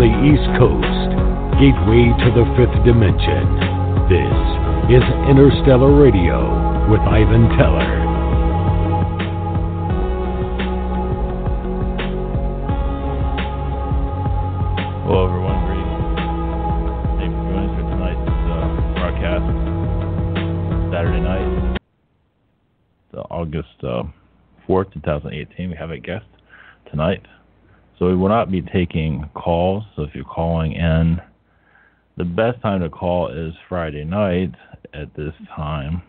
the East Coast, gateway to the fifth dimension. This is Interstellar Radio with Ivan Teller. Hello, everyone. Greetings. Thanks for joining us for tonight's broadcast. Saturday night, August 4th, 2018. We have a guest tonight. So we will not be taking calls. So if you're calling in, the best time to call is Friday night at this time.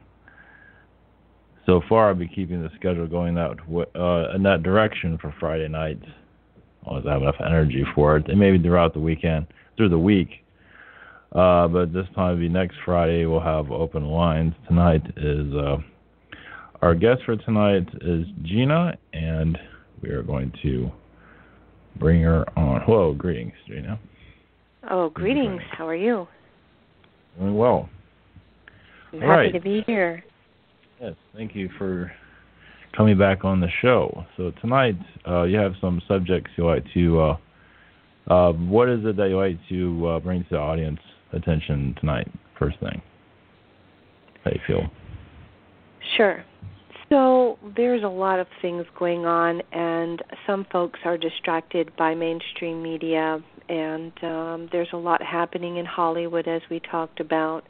So far, I'll be keeping the schedule going in that direction for Friday nights. Always have enough energy for it, and maybe throughout the weekend, through the week. But this time, it'll be next Friday. We'll have open lines. Tonight is our guest for tonight is Gina, and we are going to bring her on. Hello, greetings, Gina. Oh, greetings. How are you? Doing well. I'm happy to be here. Yes, thank you for coming back on the show. So tonight, you have some subjects you like to. What is it that you like to bring to the audience attention tonight? First thing, how you feel? Sure. So there's a lot of things going on, and some folks are distracted by mainstream media, and there's a lot happening in Hollywood, as we talked about.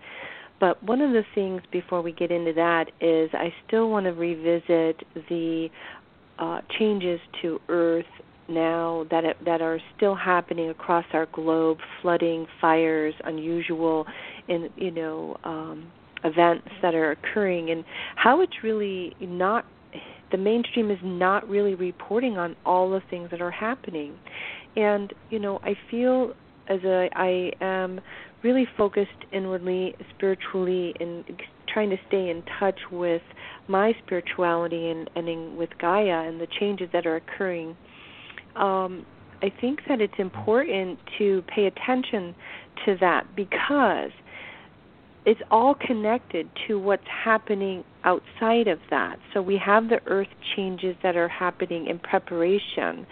But one of the things before we get into that is I still want to revisit the changes to Earth now that are still happening across our globe: flooding, fires, unusual, events that are occurring, and how it's really not. The mainstream is not really reporting on all the things that are happening, and I feel as I am really focused inwardly, spiritually, and trying to stay in touch with my spirituality and with Gaia and the changes that are occurring. I think that it's important to pay attention to that because it's all connected to what's happening outside of that. So we have the earth changes that are happening in preparation.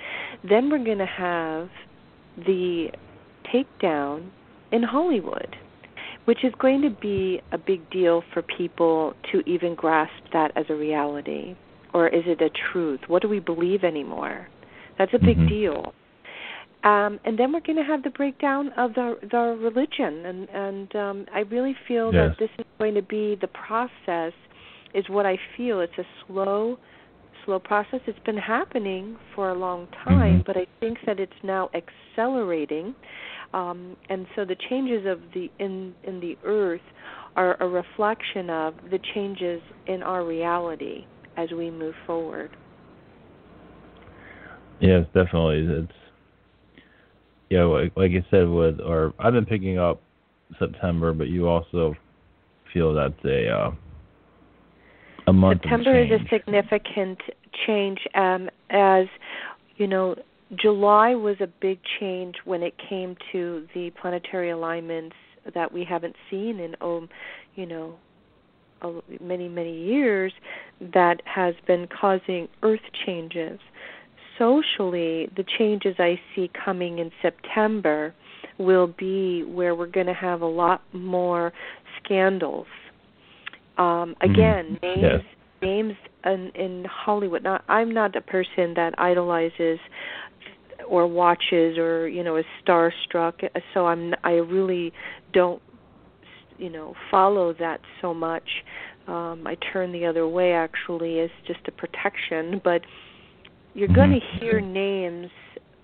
Then we're going to have the takedown in Hollywood, which is going to be a big deal for people to even grasp that as a reality. Or is it a truth? What do we believe anymore? That's a big deal. And then we're going to have the breakdown of the religion. And I really feel that this is going to be the process, is what I feel. It's a slow process. It's been happening for a long time, but I think that it's now accelerating. And so the changes of in the earth are a reflection of the changes in our reality as we move forward. Yes, definitely. It's like you said, I've been picking up September, but you also feel that's a month September of change. is a significant change, as July was a big change when it came to the planetary alignments that we haven't seen in many, many years, that has been causing earth changes. Socially, the changes I see coming in September will be where we're going to have a lot more scandals. Again, names in Hollywood. Now, I'm not a person that idolizes or watches or is starstruck, so I really don't follow that so much. I turn the other way, actually, as just a protection. But you're going to hear names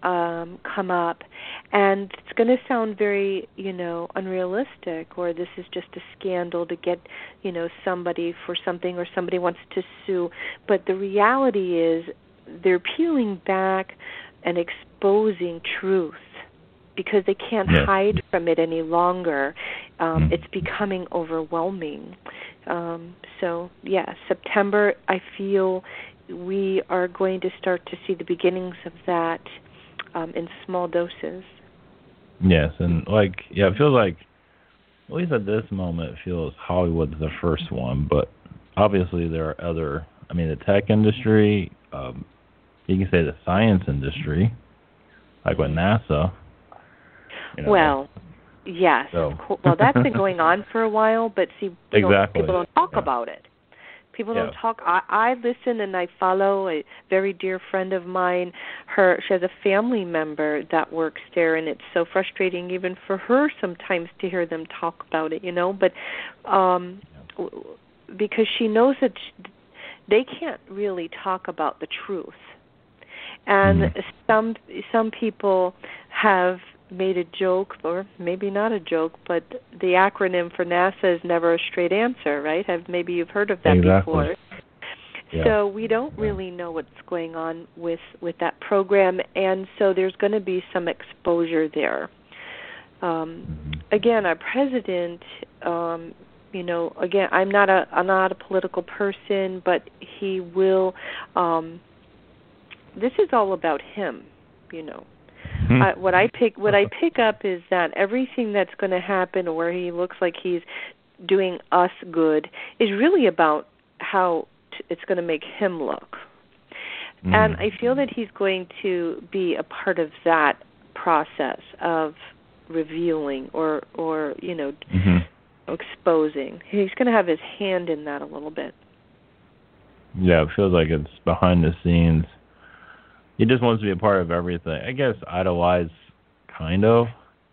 come up, and it's going to sound very unrealistic, or this is just a scandal to get somebody for something, or somebody wants to sue. But the reality is they're peeling back and exposing truth because they can't hide from it any longer. It's becoming overwhelming. September, I feel we are going to start to see the beginnings of that in small doses. Yes, and it feels like, at least at this moment, it feels Hollywood's the first one, but obviously there are other, the tech industry, you can say the science industry, like with NASA, Well, yes. So. Well, that's been going on for a while, but see, exactly. people don't talk about it. People don't talk. I listen and I follow a very dear friend of mine. She has a family member that works there, and it's so frustrating even for her sometimes to hear them talk about it, But because she knows that they can't really talk about the truth, and some people have made a joke, or maybe not a joke, but the acronym for NASA is never a straight answer, right? Maybe you've heard of that before. Yeah. So we don't really know what's going on with that program, and so there's going to be some exposure there. Again, our president, again, I'm not a political person, but he will. This is all about him, What I pick up is that everything that's going to happen, or where he looks like he's doing us good, is really about how it's going to make him look. And I feel that he's going to be a part of that process of revealing or exposing. He's going to have his hand in that a little bit. Yeah, it feels like it's behind the scenes. He just wants to be a part of everything. I guess idolize, kind of.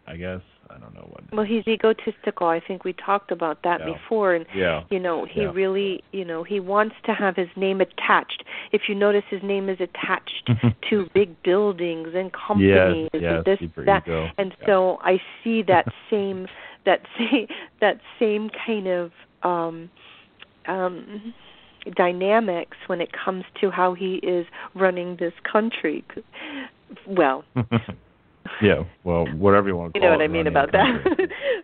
I don't know what. Well, he's egotistical. I think we talked about that before. And, he really, he wants to have his name attached. If you notice, his name is attached to big buildings and companies. Yes, this, that. Ego. And so I see that same kind of dynamics when it comes to how he is running this country. Well, whatever you want to call it. You know what I mean about that.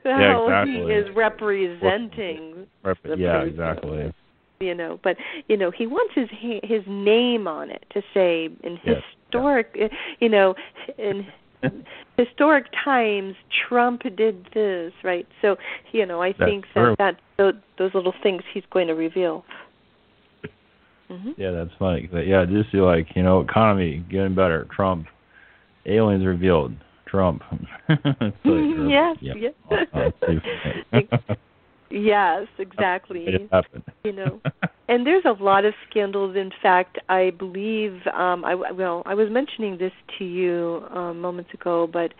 How exactly. he is representing the person. Exactly. But he wants his name on it to say in historic, in historic times, Trump did this, right? So, I think that those little things he's going to reveal. Yeah, that's funny. Just like, economy getting better. Trump, aliens revealed. Trump. Yes. Yes, exactly. It happened. And there's a lot of scandals. In fact, I believe, I was mentioning this to you moments ago, but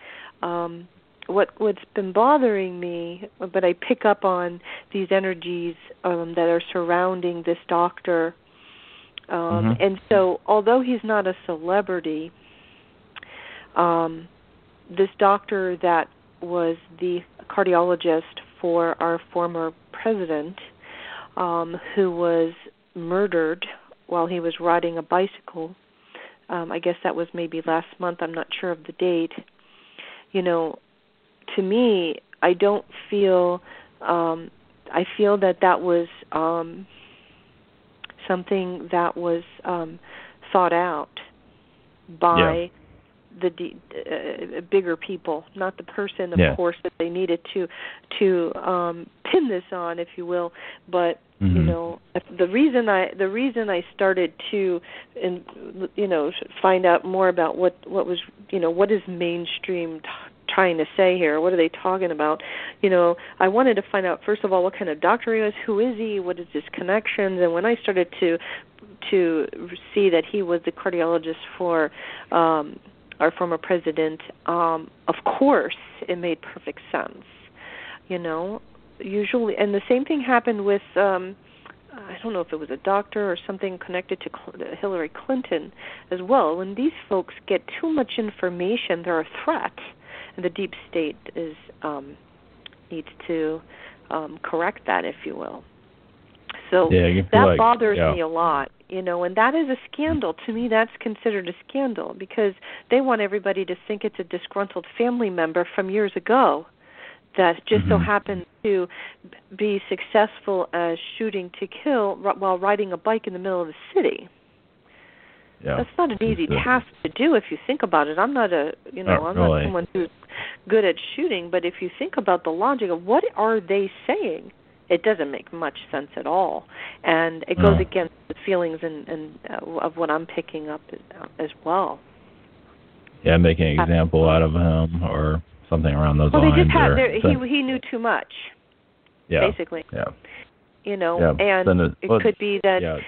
what's been bothering me, but I pick up on these energies that are surrounding this doctor. And so, although he's not a celebrity, this doctor that was the cardiologist for our former president, who was murdered while he was riding a bicycle, I guess that was maybe last month, I'm not sure of the date. To me, I don't feel, I feel that was something that was thought out by the bigger people, not the person, of course, that they needed to pin this on, if you will. But the reason I started to find out more about what was what is mainstream trying to say here, what are they talking about? I wanted to find out, first of all, what kind of doctor he was, who is he, what is his connections, and when I started to see that he was the cardiologist for our former president, of course it made perfect sense. Usually, and the same thing happened with I don't know if it was a doctor or something connected to Hillary Clinton as well. When these folks get too much information, they're a threat. And the deep state needs to correct that, if you will. So that bothers me a lot, and that is a scandal. To me, that's considered a scandal because they want everybody to think it's a disgruntled family member from years ago that just so happened to be successful as shooting to kill while riding a bike in the middle of the city. Yeah. That's not an easy task to do if you think about it. I'm not I'm not someone who's good at shooting, but if you think about the logic of what are they saying, it doesn't make much sense at all, and it goes against the feelings and of what I'm picking up as well. Yeah, making an example out of him or something around those lines. Well, they just had he knew too much. Yeah. Basically. Yeah. And it could be that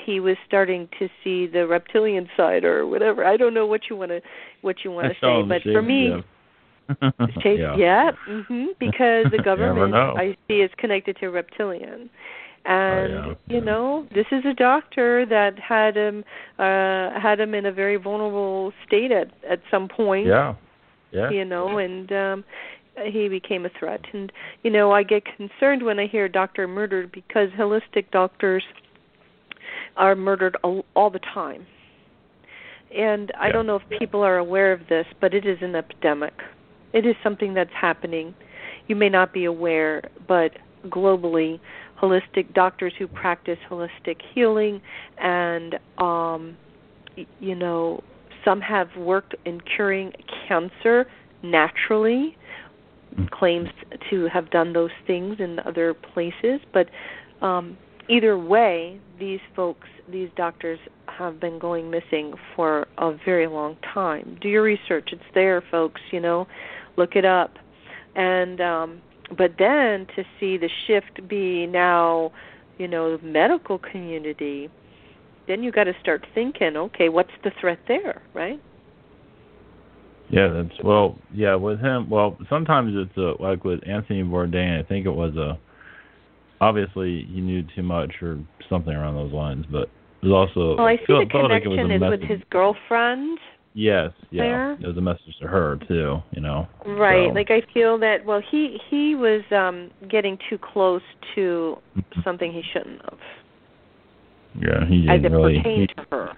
he was starting to see the reptilian side or whatever. I don't know what you want to say, but for me, because the government I see is connected to reptilian. And this is a doctor that had him in a very vulnerable state at some point. Yeah. And he became a threat. And I get concerned when I hear a doctor murdered, because holistic doctors are murdered all the time. And I don't know if people are aware of this, but it is an epidemic. It is something that's happening. You may not be aware, but globally, holistic doctors who practice holistic healing and, some have worked in curing cancer naturally, claims to have done those things in other places. But either way, these doctors have been going missing for a very long time. Do your research. It's there, folks, look it up. And but then to see the shift be now, the medical community, then you got to start thinking, okay, what's the threat there, right? Yeah, with him, sometimes it's like with Anthony Bourdain, I think it was obviously he knew too much or something around those lines, but it was also... Well, I see the connection is with his girlfriend. Yes, there. It was a message to her, too, Right, so. Like I feel that, he was getting too close to something he shouldn't have. Yeah, he didn't as it really... pertained to her.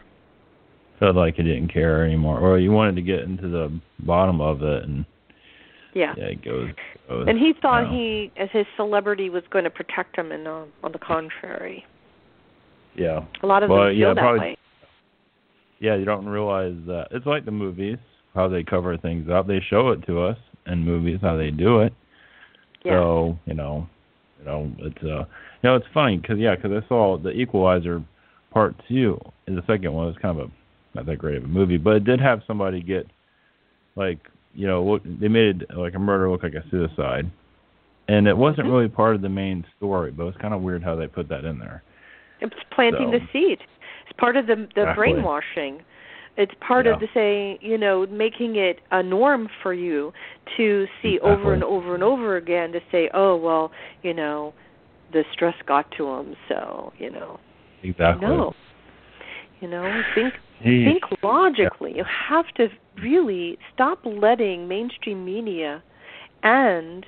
Felt like he didn't care anymore, or he wanted to get into the bottom of it, and it goes. And he thought as his celebrity, was going to protect him, and on the contrary. Yeah. A lot of them feel that way. Yeah, you don't realize that. It's like the movies, how they cover things up. They show it to us in movies, how they do it. Yeah. So, it's it's funny, because I saw The Equalizer Part 2, and the second one was kind of not that great of a movie, but it did have somebody get, they made it like a murder look like a suicide. And it wasn't really part of the main story, but it was kind of weird how they put that in there. It's planting the seed. It's part of the brainwashing. It's part of making it a norm for you to see over and over and over again, to say, the stress got to him, so, Exactly. No. Think logically. You have to really stop letting mainstream media and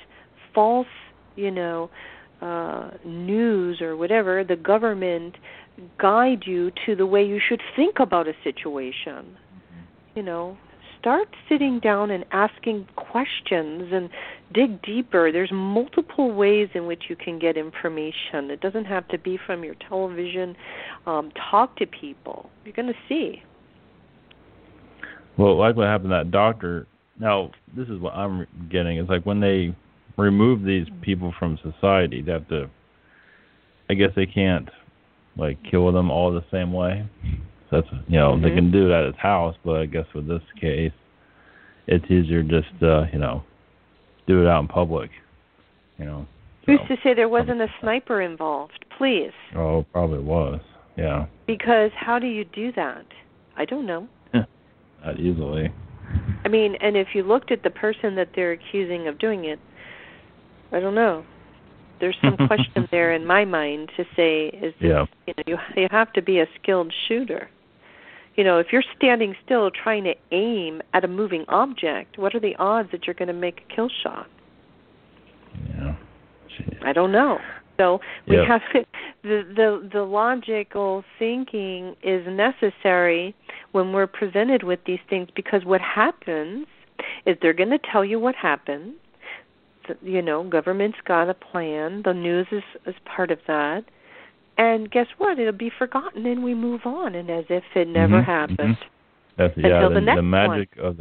false, news or whatever, the government, guide you to the way you should think about a situation. Start sitting down and asking questions and dig deeper. There's multiple ways in which you can get information. It doesn't have to be from your television. Talk to people. You're going to see. Well, like what happened to that doctor, now this is what I'm getting, is like when they remove these people from society, they have to, I guess they can't kill them all the same way. That's they can do that at his house, but I guess with this case, it's easier just do it out in public. Who's to say there wasn't a sniper involved? Please. Oh, probably was. Yeah. Because how do you do that? I don't know. Not easily. I mean, and if you looked at the person that they're accusing of doing it, I don't know. There's some question there in my mind to say, is this, you have to be a skilled shooter. If you're standing still trying to aim at a moving object, what are the odds that you're going to make a kill shot? Yeah. Jeez. I don't know. So we have the logical thinking is necessary when we're presented with these things, because what happens is they're going to tell you what happened. Government's got a plan. The news is part of that. And guess what? It'll be forgotten, and we move on, and as if it never happened. That's until the next the magic one. of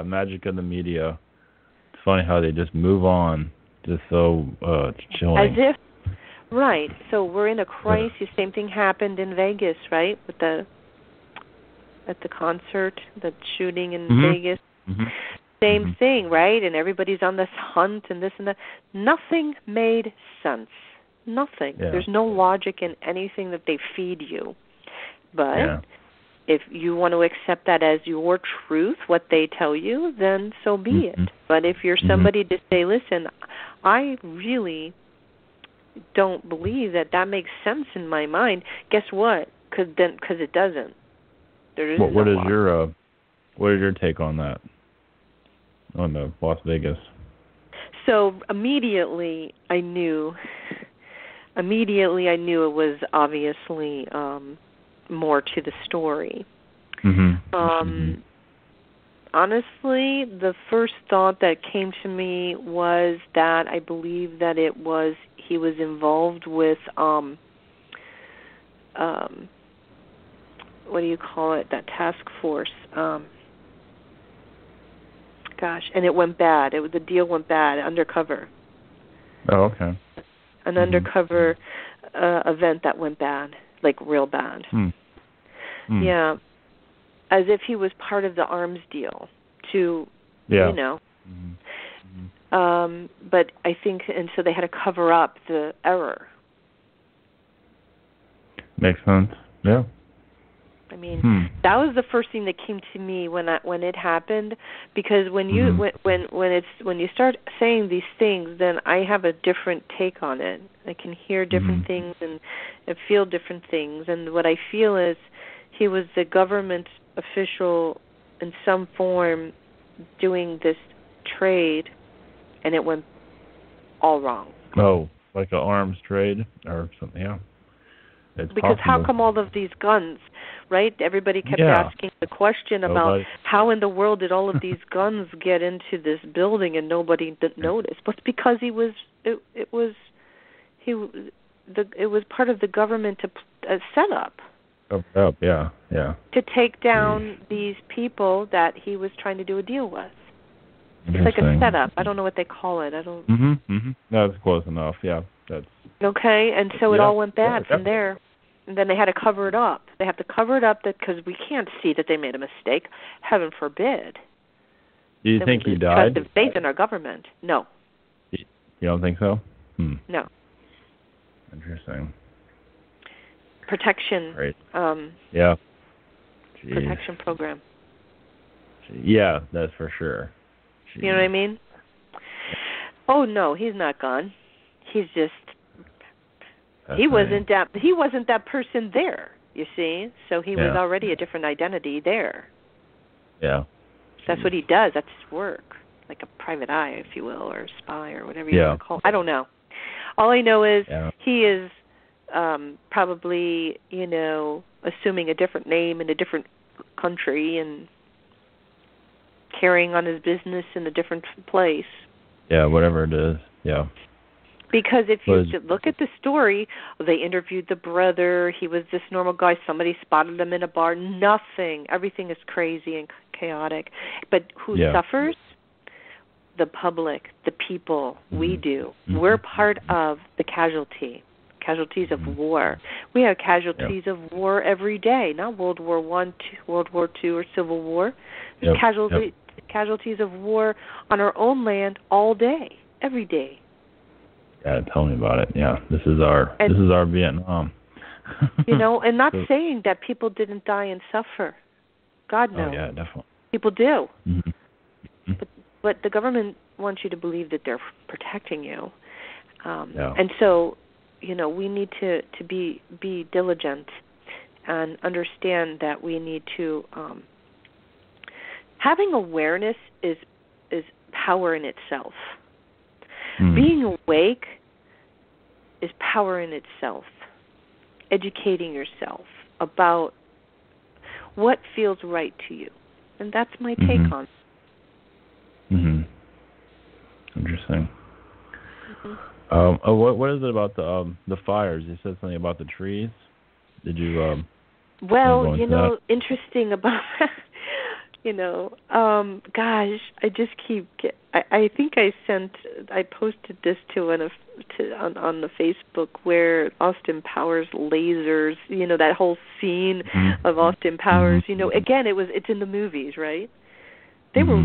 magic of the media. It's funny how they just move on, just so chilling. As if, right? So we're in a crisis. Same thing happened in Vegas, right? At the concert, the shooting in Vegas. same thing, right? And everybody's on this hunt and this and that. Nothing made sense. Nothing. Yeah. There's no logic in anything that they feed you. But if you want to accept that as your truth, what they tell you, then so be it. But if you're somebody to say, listen, I really don't believe that makes sense in my mind, guess what? Because it doesn't. There is what is your take on that? On the Las Vegas. So immediately I knew it was obviously more to the story. Honestly, the first thought that came to me was that I believe that he was involved with what do you call it? That task force. And it went bad. The deal went bad. Undercover. Oh, okay. An undercover event that went bad, like real bad. Yeah, as if he was part of the arms deal. But I think, and so they had to cover up the error. Makes sense. Yeah. I mean, that was the first thing that came to me when it happened, because when you when you start saying these things, then I have a different take on it. I can hear different things and feel different things, and what I feel is he was the government official in some form doing this trade, and it went all wrong. Oh, like an arms trade or something? Yeah. It's because possible. how come all of these guns, right? Everybody kept asking the question about how in the world did all of these guns get into this building and nobody noticed. But it's because it was part of the government setup. Yeah. To take down these people that he was trying to do a deal with. It's like a setup. I don't know what they call it. I don't. That's close enough. Yeah, that's okay. And so it all went bad from there. And then they had to cover it up. They have to cover it up because we can't see that they made a mistake. Heaven forbid. Do you think he died? Because of faith in our government. No. You don't think so? No. Interesting. Protection. Great. Yeah. Protection program. Yeah, that's for sure. Jeez. You know what I mean? Oh no, he's not gone. He's just he wasn't that person there, you see? So he was already a different identity there. Yeah. That's what he does. That's his work. Like a private eye, if you will, or a spy or whatever you want to call it. I don't know. All I know is he is probably, assuming a different name in a different country and carrying on his business in a different place. Yeah, whatever it is. Yeah. Because if you look at the story, they interviewed the brother. He was this normal guy. Somebody spotted him in a bar. Nothing. Everything is crazy and chaotic. But who suffers? The public, the people. We do. We're part of the casualties of war. We have casualties of war every day. Not World War I, World War II, or Civil War. There's casualties of war on our own land all day, every day. Yeah, tell me about it. Yeah, this is our Vietnam. And not saying that people didn't die and suffer. God knows. Oh, yeah, definitely. People do. But the government wants you to believe that they're protecting you. And so, we need to be diligent and understand that we need to having awareness is power in itself. Being awake is power in itself. Educating yourself about what feels right to you. And that's my take on it. Interesting. What is it about the fires? You said something about the trees. Did you? Interesting about that. Gosh, I just I think I posted this on the Facebook where Austin Powers lasers, that whole scene of Austin Powers, again, it's in the movies, right? They were,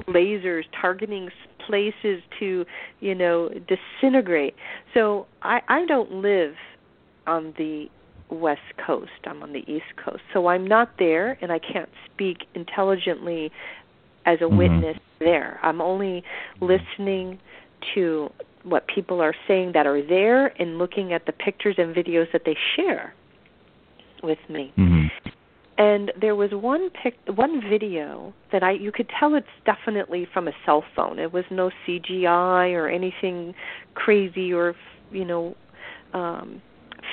lasers targeting places to, disintegrate. So I don't live on the West Coast. I'm on the East Coast. So I'm not there, and I can't speak intelligently as a witness there. I'm only listening to what people are saying that are there and looking at the pictures and videos that they share with me. And there was one video that you could tell it's definitely from a cell phone. It was no CGI or anything crazy or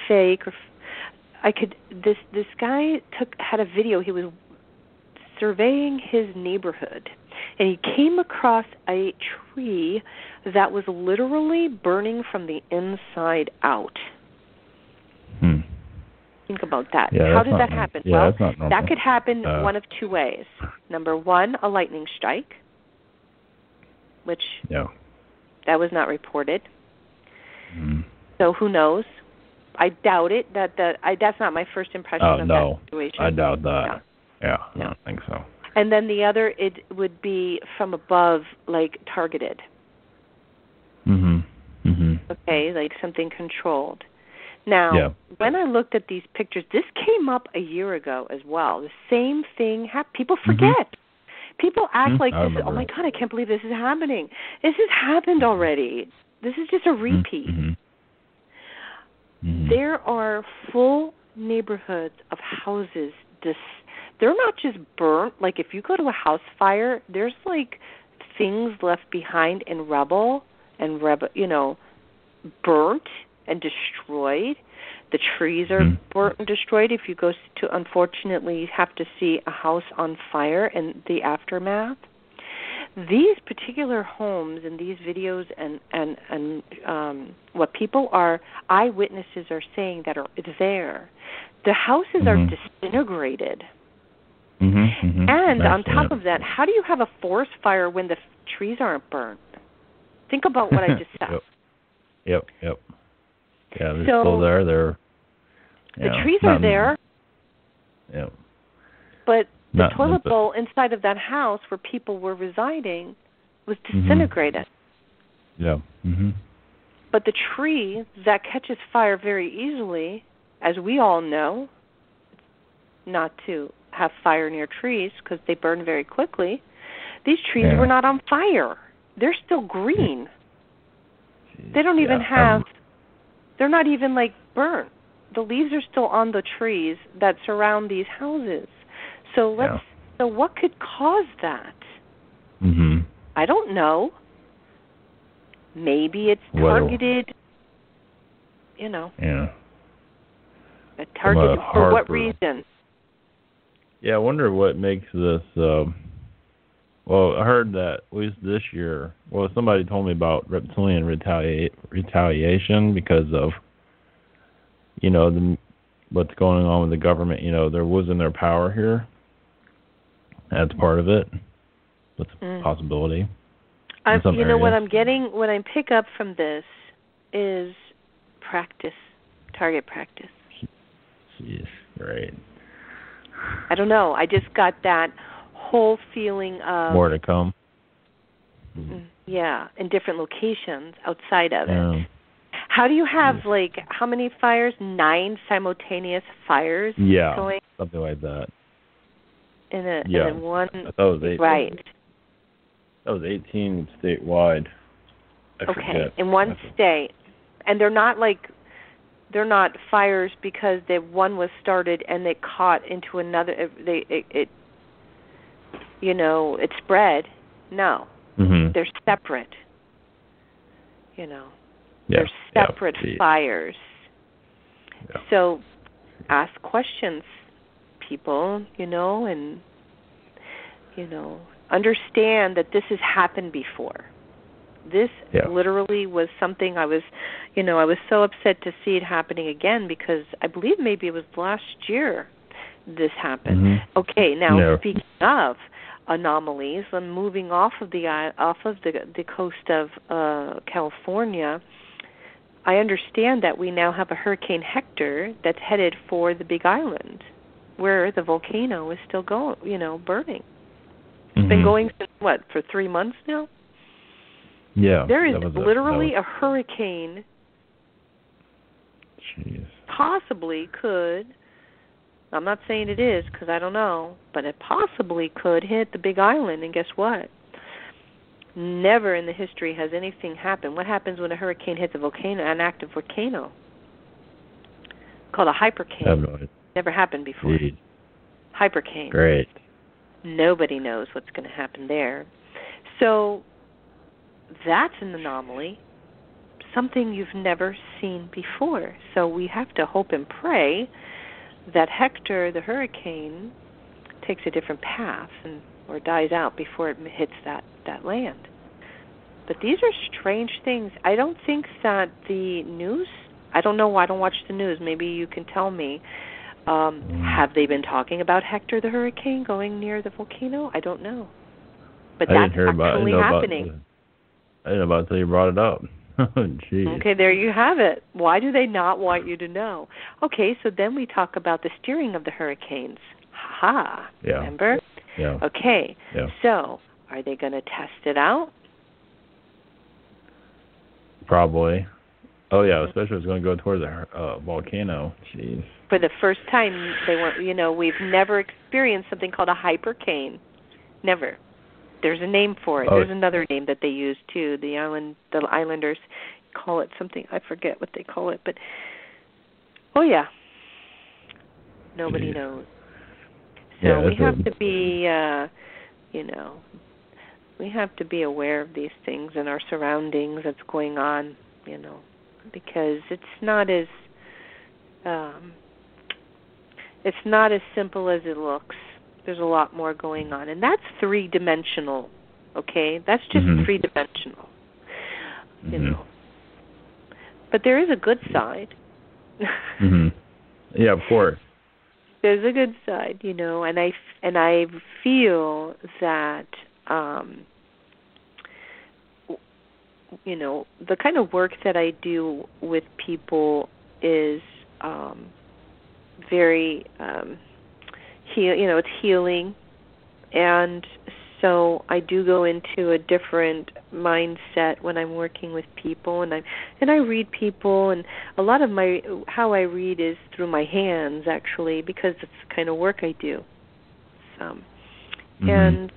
fake. This guy had a video. He was surveying his neighborhood, and he came across a tree that was literally burning from the inside out. Think about that. Yeah, how did that happen? Yeah, well, that could happen one of two ways. Number one, a lightning strike, which that was not reported. So who knows? I doubt it. That's not my first impression of that situation. I doubt that. No. Yeah, I don't think so. And then the other, it would be from above, like targeted. Okay, like something controlled. Now, when I looked at these pictures, this came up a year ago as well. The same thing happened. People forget. People act like this. Oh my God, I can't believe this is happening. This has happened already. This is just a repeat. There are full neighborhoods of houses. They're not just burnt. Like if you go to a house fire, there's like things left behind in rubble and burnt and destroyed. The trees are burnt and destroyed. If you go to, unfortunately, have to see a house on fire and the aftermath. These particular homes and these videos and what people are, eyewitnesses are saying that are there, the houses are disintegrated. And on top of that, how do you have a forest fire when the trees aren't burnt? Think about what I just said. Yep. Yeah, they're still there. The trees are there. Yep. But the toilet bowl inside of that house where people were residing was disintegrated. Yeah. But the tree that catches fire very easily, as we all know, not to have fire near trees because they burn very quickly, these trees were not on fire. They're still green. They don't even have, they're not even like burnt. The leaves are still on the trees that surround these houses. So so what could cause that? I don't know. Maybe it's targeted, targeted for what reason? Yeah, I wonder what makes this, well, I heard that at least this year, somebody told me about reptilian retaliation because of, what's going on with the government. They're losing their power here. That's part of it. That's a possibility. What I'm getting, what I pick up from this is practice, target practice. Jeez, right. I don't know. I just got that whole feeling of... More to come. Yeah, in different locations outside of it. How do you have, how many fires? 9 simultaneous fires going? Yeah, something like that. In one... I thought it was 18. Right. That was 18 statewide. I forget. In one state. And they're not fires because one was started and they caught into another. It spread. No, they're separate. They're separate fires. Yeah. So, ask questions, people. And understand that this has happened before. This literally was something I was so upset to see it happening again because I believe maybe it was last year this happened. Okay, now speaking of anomalies, I'm moving off of the coast of California. I understand that we now have a Hurricane Hector that's headed for the Big Island, where the volcano is still burning. It's been going since, what, for 3 months now? Yeah. There is literally a hurricane. Jeez. Possibly could, I'm not saying it is because I don't know, but it possibly could hit the Big Island, and guess what? Never in the history has anything happened. What happens when a hurricane hits a volcano, an active volcano? Called a hypercane. I have no idea. Never happened before. Jeez. Hypercane. Great. Nobody knows what's going to happen there. So that's an anomaly, something you've never seen before. So we have to hope and pray that Hector, the hurricane, takes a different path or dies out before it hits that land. But these are strange things. I don't think that the news, I don't know, I don't watch the news. Maybe you can tell me. Have they been talking about Hector the hurricane going near the volcano? I don't know. But that's actually happening. I didn't know about it until you brought it up. Jeez. Okay, there you have it. Why do they not want you to know? Okay, so then we talk about the steering of the hurricanes. Ha-ha. Yeah. Remember? Yeah. Okay. Yeah. So, are they going to test it out? Probably. Oh, yeah, especially if it's going to go towards the volcano. Jeez. For the first time, they want, we've never experienced something called a hypercane. Never. There's a name for it. There's another name that they use too. The islanders call it something. I forget what they call it, but nobody knows. So we have to be, we have to be aware of these things and our surroundings that's going on, because it's not as simple as it looks. There's a lot more going on, and that's three-dimensional, okay? That's just three-dimensional, But there is a good side. Yeah, of course. There's a good side, and I feel that, the kind of work that I do with people is very it's healing, and so I do go into a different mindset when I'm working with people, and I read people, and a lot of how I read is through my hands, actually, because it's the kind of work I do. And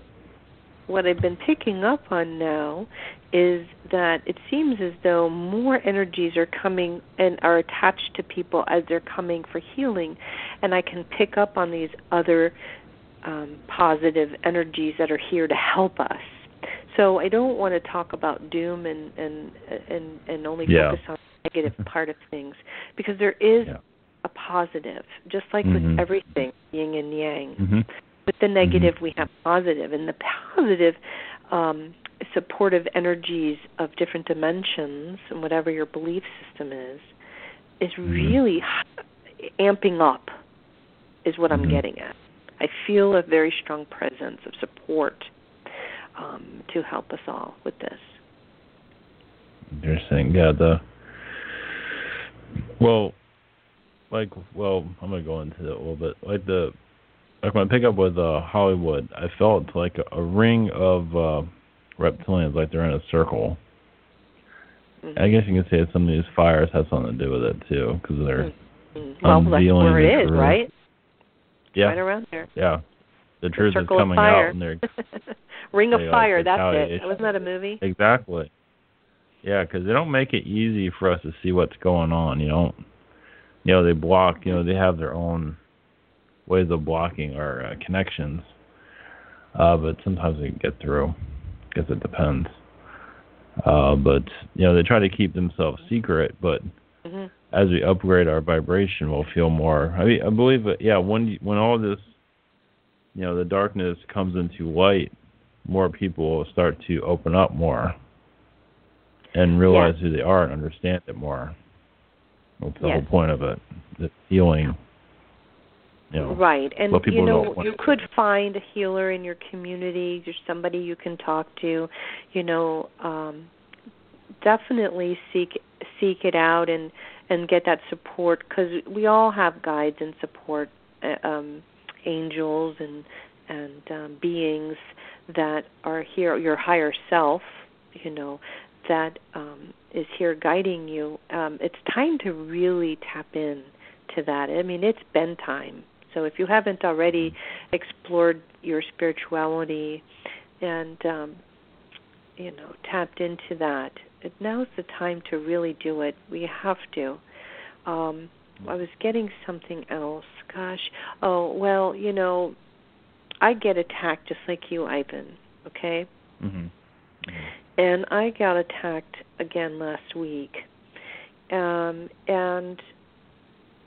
what I've been picking up on now is that it seems as though more energies are coming and are attached to people as they're coming for healing, and I can pick up on these other positive energies that are here to help us. So I don't want to talk about doom and only focus on the negative part of things, because there is a positive, just like with everything, yin and yang. With the negative, we have positive, and the positive supportive energies of different dimensions, and whatever your belief system is really amping up, is what I'm getting at. I feel a very strong presence of support to help us all with this. Interesting. Yeah, I'm going to go into it a little bit. Like when I pick up with Hollywood, I felt like a ring of reptilians, like they're in a circle. I guess you can say some of these fires have something to do with it too, because they're unveiling that's where it the is, truth. right? Yeah, right around there. Yeah, the truth is coming out, and they're Ring of Fire. That's it. Wasn't that a movie? Exactly. Yeah, because they don't make it easy for us to see what's going on. They block. They have their own ways of blocking our connections, but sometimes they can get through. Because it depends. But they try to keep themselves secret. But as we upgrade our vibration, we'll feel more. I mean, I believe that. Yeah, when all this, the darkness comes into light, more people will start to open up more and realize who they are and understand it more. That's the whole point of it. The healing. Right, and you could find a healer in your community. There's somebody you can talk to. Definitely seek it out and get that support, because we all have guides and support, angels beings that are here, your higher self, that is here guiding you. It's time to really tap in to that. I mean, it's been time. So if you haven't already explored your spirituality and tapped into that, now's the time to really do it. We have to. I was getting something else. Gosh. Oh, well, I get attacked just like you, Ivan, okay? Mm-hmm. And I got attacked again last week. And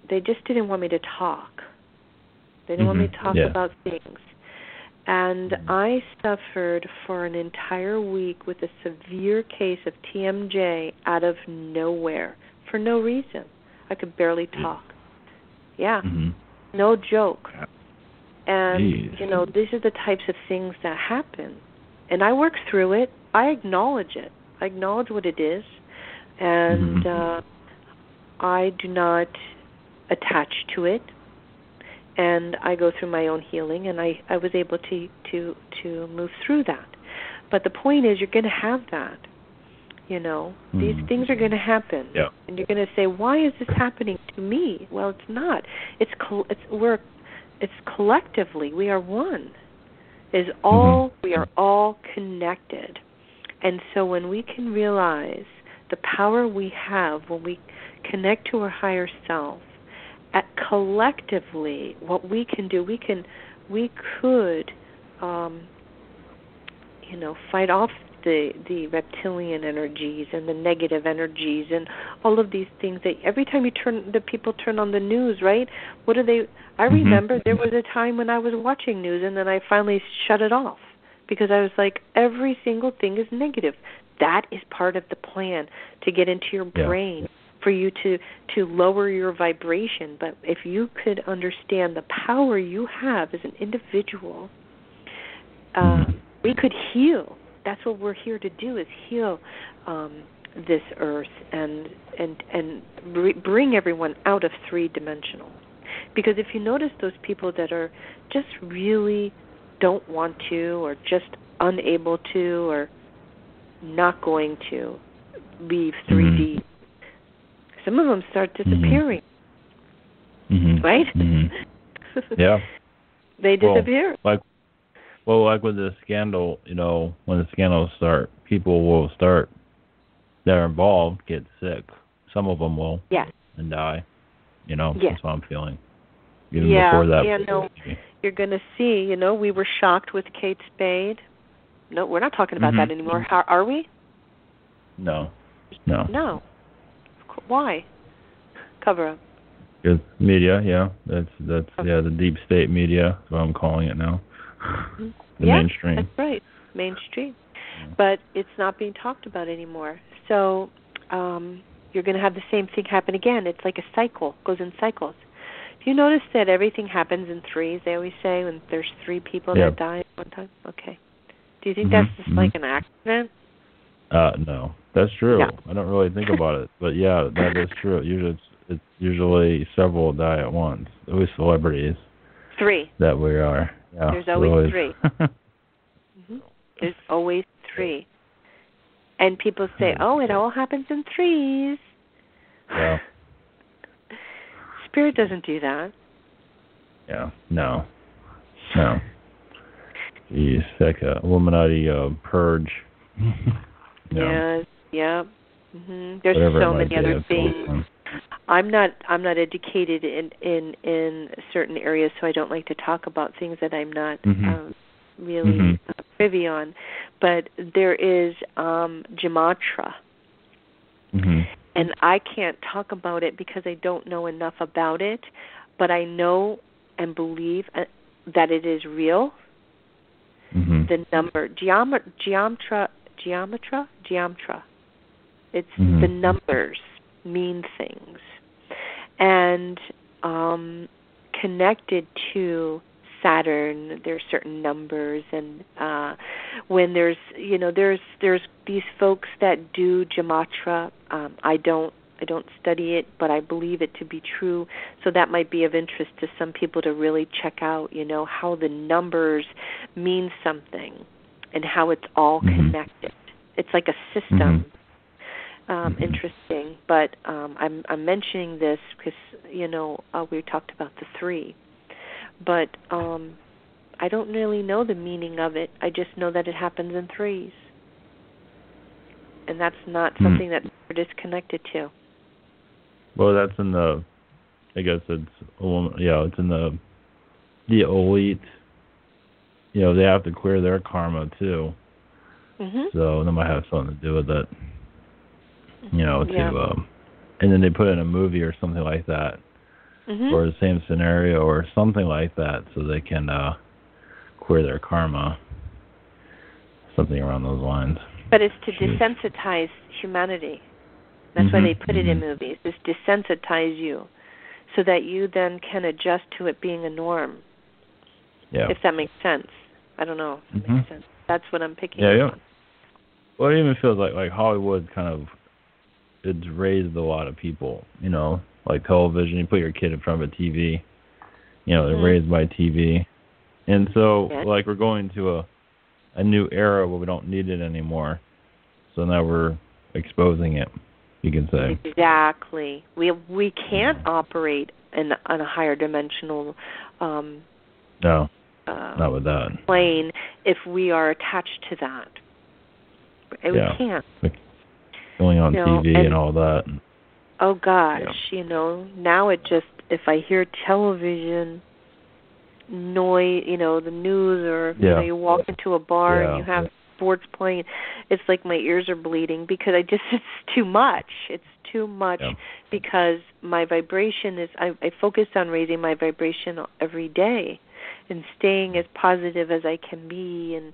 they just didn't want me to talk. They didn't want me to talk about things. And I suffered for an entire week with a severe case of TMJ out of nowhere for no reason. I could barely talk. Yeah, no joke. And, these are the types of things that happen. And I work through it. I acknowledge it. I acknowledge what it is. And I do not attach to it. And I go through my own healing, and I was able to move through that. But the point is, you're going to have that. These things are going to happen, and you're going to say, "Why is this happening to me?" Well, it's not. It's collectively. We are one. We are all connected, and so when we can realize the power we have when we connect to our higher self, collectively, what we can do, we could, fight off the reptilian energies and the negative energies and all of these things that every time the people turn on the news, right? What do they? I remember there was a time when I was watching news and then I finally shut it off because I was like, every single thing is negative. That is part of the plan to get into your brain. For you to lower your vibration. But if you could understand the power you have as an individual, we could heal. That's what we're here to do, is heal this earth and bring everyone out of three-dimensional. Because if you notice those people that are just really don't want to, or just unable to, or not going to leave 3D, some of them start disappearing, right? Yeah. They disappear. Like with the scandal, when the scandals start, people will start, that are involved, get sick. Some of them will. And die. That's what I'm feeling. Even before that. You're going to see, we were shocked with Kate Spade. No, we're not talking about that anymore. Are we? No. Why? Cover up. Good media, that's the deep state media. That's what I'm calling it now. The mainstream. That's right, mainstream. But it's not being talked about anymore. So you're going to have the same thing happen again. It's like a cycle, goes in cycles. Do you notice that everything happens in threes? They always say when there's three people that die at one time. Okay. Do you think that's just like an accident? No, that's true. No. I don't really think about it, but yeah, that is true. It's usually several die at once. Always celebrities. Three. That we are. Yeah. There's always three. There's always three. And people say, "Oh, it all happens in threes." Yeah. Spirit doesn't do that. Yeah. No. He's like a Illuminati purge. Yes. Yeah. There's whatever so many other things. I'm not educated in certain areas, so I don't like to talk about things that I'm not really privy on. But there is Gematria, and I can't talk about it because I don't know enough about it. But I know and believe that it is real. The number geometria. It's the numbers mean things, and connected to Saturn, there's certain numbers, and when there's these folks that do gematria. I don't I don't study it, but I believe it to be true. So that might be of interest to some people to really check out, how the numbers mean something and how it's all connected. It's like a system. Interesting. But I'm mentioning this because, we talked about the 3. But I don't really know the meaning of it. I just know that it happens in 3s. And that's not something that we're disconnected to. Well, that's in I guess it's in the elite. They have to clear their karma too. So that might have something to do with it. And then they put in a movie or something like that, or the same scenario or something like that, so they can clear their karma. Something around those lines. But it's to desensitize humanity. That's why they put it in movies. It's desensitize you so that you then can adjust to it being a norm. Yeah. If that makes sense. I don't know if that makes sense. That's what I'm picking up on. Well, it even feels like Hollywood it's raised a lot of people, like television. You put your kid in front of a TV, they're raised by TV. And so, we're going to a new era where we don't need it anymore. So now we're exposing it, you can say. Exactly. We can't operate on a higher dimensional no, not with that plane if we are attached to that. We can't. Going on TV and all that. Oh gosh, now it just, if I hear television noise, the news, or you walk into a bar and you have sports playing, it's like my ears are bleeding because it's too much. It's too much because my vibration is, I focus on raising my vibration every day and staying as positive as I can be, and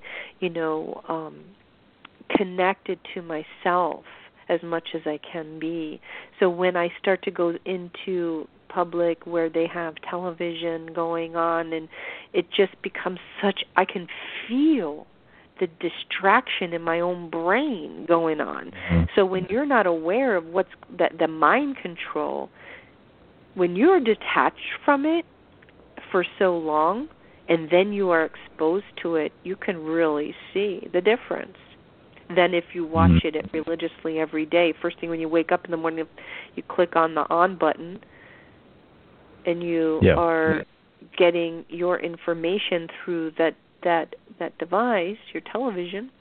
connected to myself as much as I can be. So when I start to go into public where they have television going on, and it just becomes I can feel the distraction in my own brain going on. So when you're not aware of the mind control, when you're detached from it for so long, and then you are exposed to it, you can really see the difference. Then if you watch it religiously every day, first thing when you wake up in the morning, you click on the on button, and you are getting your information through that device, your television,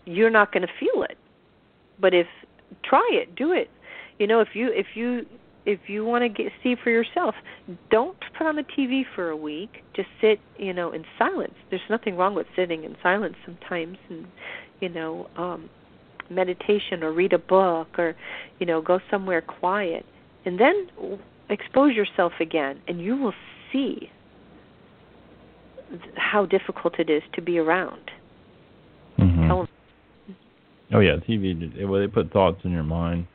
you're not going to feel it. But try it, do it. If you want to see for yourself, don't put on the TV for a week. Just sit, in silence. There's nothing wrong with sitting in silence sometimes, and meditation, or read a book, or go somewhere quiet, and then expose yourself again, and you will see how difficult it is to be around. Oh yeah, TV. They put thoughts in your mind.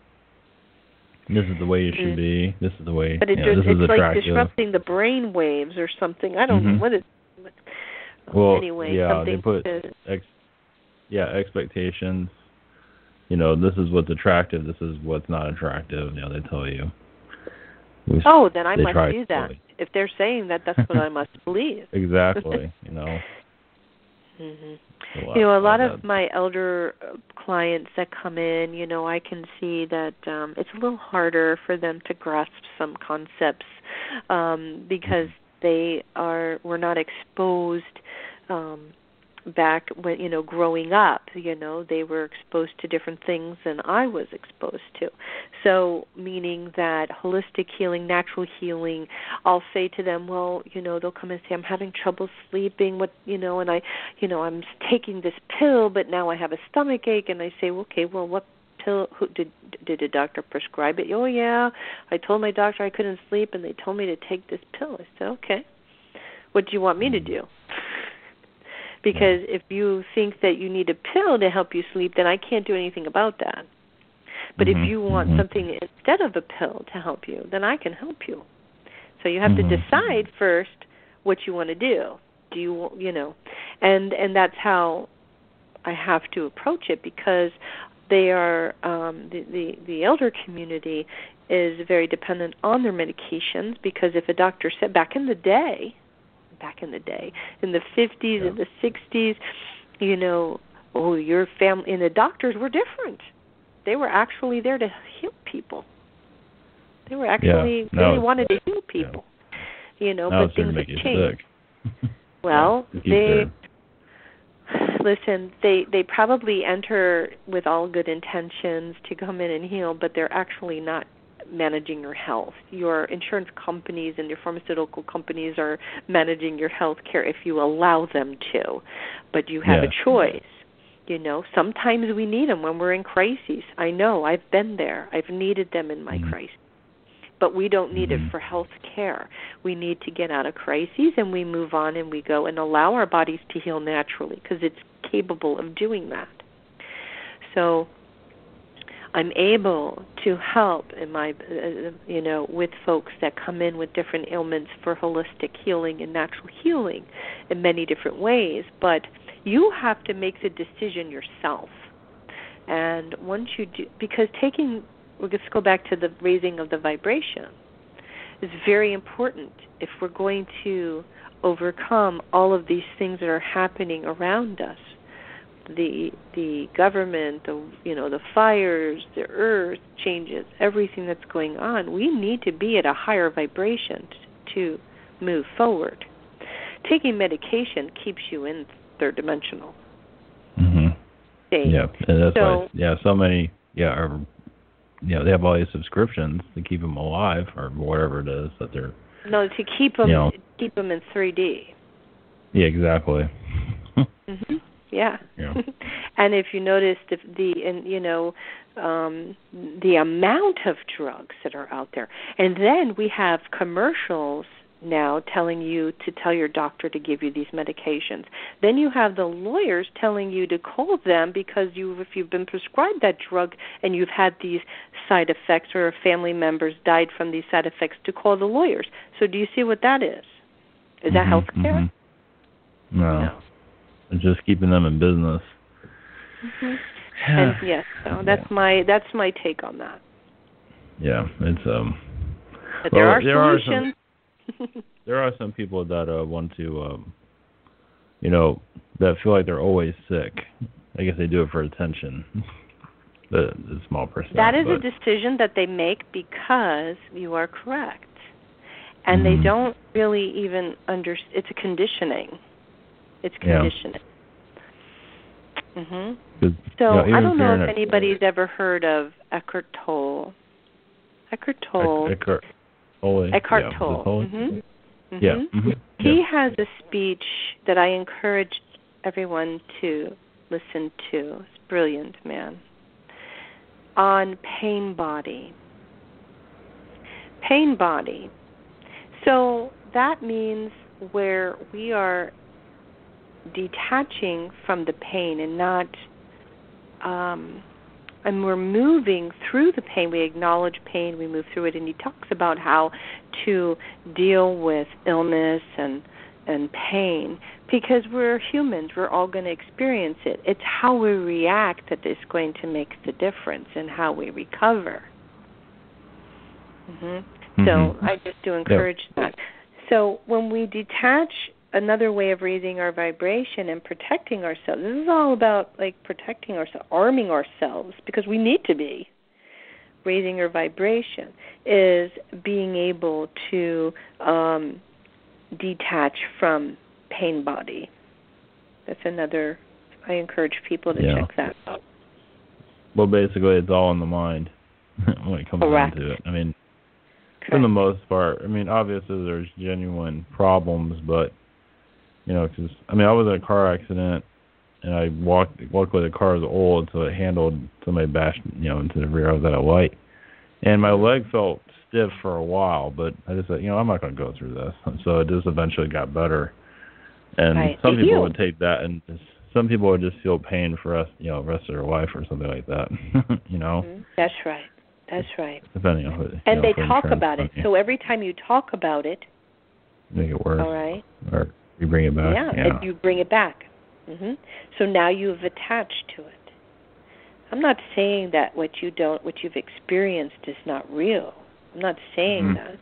This is the way you should be. This is the way. But it's like disrupting the brain waves or something. I don't know what it. Well, anyway, they put expectations. This is what's attractive. This is what's not attractive. They tell you. Then I must do that. If they're saying that, that's what I must believe. Exactly. A lot of my elder clients that come in, I can see that it's a little harder for them to grasp some concepts because were not exposed back when, growing up. They were exposed to different things than I was exposed to. So meaning that holistic healing, natural healing, I'll say to them, well, they'll come and say, I'm having trouble sleeping, and I'm taking this pill, but now I have a stomach ache. And I say, okay, well, what pill? Did a doctor prescribe it? Oh, yeah. I told my doctor I couldn't sleep, and they told me to take this pill. I said, okay. What do you want me to do? Because if you think that you need a pill to help you sleep, then I can't do anything about that. But if you want something instead of a pill to help you, then I can help you. So you have to decide first what you want to do. Do you, and that's how I have to approach it, because they are the elder community is very dependent on their medications, because if a doctor said back in the day, in the 50s and the 60s, your family, and the doctors were different. They were actually there to heal people. They were actually really wanted to heal people. But things have changed. Well, they probably enter with all good intentions to come in and heal, but they're actually not managing your health. Your insurance companies and your pharmaceutical companies are managing your health care if you allow them to. But you have a choice. Sometimes we need them when we're in crises. I know. I've been there. I've needed them in my crisis. But we don't need it for health care. We need to get out of crises, and we move on and we go and allow our bodies to heal naturally, because it's capable of doing that. So I'm able to help in my, with folks that come in with different ailments for holistic healing and natural healing in many different ways. But you have to make the decision yourself. And once you do, because let's go back to the raising of the vibration, is very important if we're going to overcome all of these things that are happening around us. The government, the fires, the earth changes, everything that's going on. We need to be at a higher vibration to move forward. Taking medication keeps you in third dimensional state. Yeah, and that's why. So many. They have all these subscriptions to keep them alive, or whatever it is that they're. No, to keep them in 3D. Yeah, exactly. Yeah. And if you notice the amount of drugs that are out there, and then we have commercials now telling you to tell your doctor to give you these medications. Then you have the lawyers telling you to call them because if you've been prescribed that drug and you've had these side effects, or family members died from these side effects, to call the lawyers. So do you see what that is? Is that health care? No. It's just keeping them in business. And yes, so that's my take on that. Yeah, it's But there are solutions. There are some people that want to, that feel like they're always sick. I guess they do it for attention. The small percent. That is a decision that they make because you are correct, and they don't really even understand. It's a conditioning. It's conditioning. So I don't know if anybody's ever heard of Eckhart Tolle. Eckhart Tolle. He has a speech that I encourage everyone to listen to. It's brilliant, man. On pain body. Pain body. So that means where we are detaching from the pain and not, and we're moving through the pain. We acknowledge pain, we move through it, and he talks about how to deal with illness and pain, because we're humans. We're all going to experience it. It's how we react that is going to make the difference in how we recover. So I just do encourage that. So when we detach, another way of raising our vibration and protecting ourselves, this is all about protecting ourselves, arming ourselves, because we need to be. Raising our vibration is being able to detach from pain body. That's another, I encourage people to check that out. Well, basically, it's all in the mind when it comes down to it. I mean, for the most part, obviously there's genuine problems, but, because, I was in a car accident, and I luckily the car was old, so it handled, somebody bashed, into the rear. I was at a light, and my leg felt stiff for a while, but I just said, I'm not going to go through this. So it just eventually got better. And some people would take that, and some people would just feel pain for rest of their life or something like that. That's right. That's right. Depending on who, and they talk about it. So every time you talk about it, make it worse. All right. Or you bring it back. Yeah. And you bring it back. So now you've attached to it. I'm not saying that what you've experienced is not real. I'm not saying that.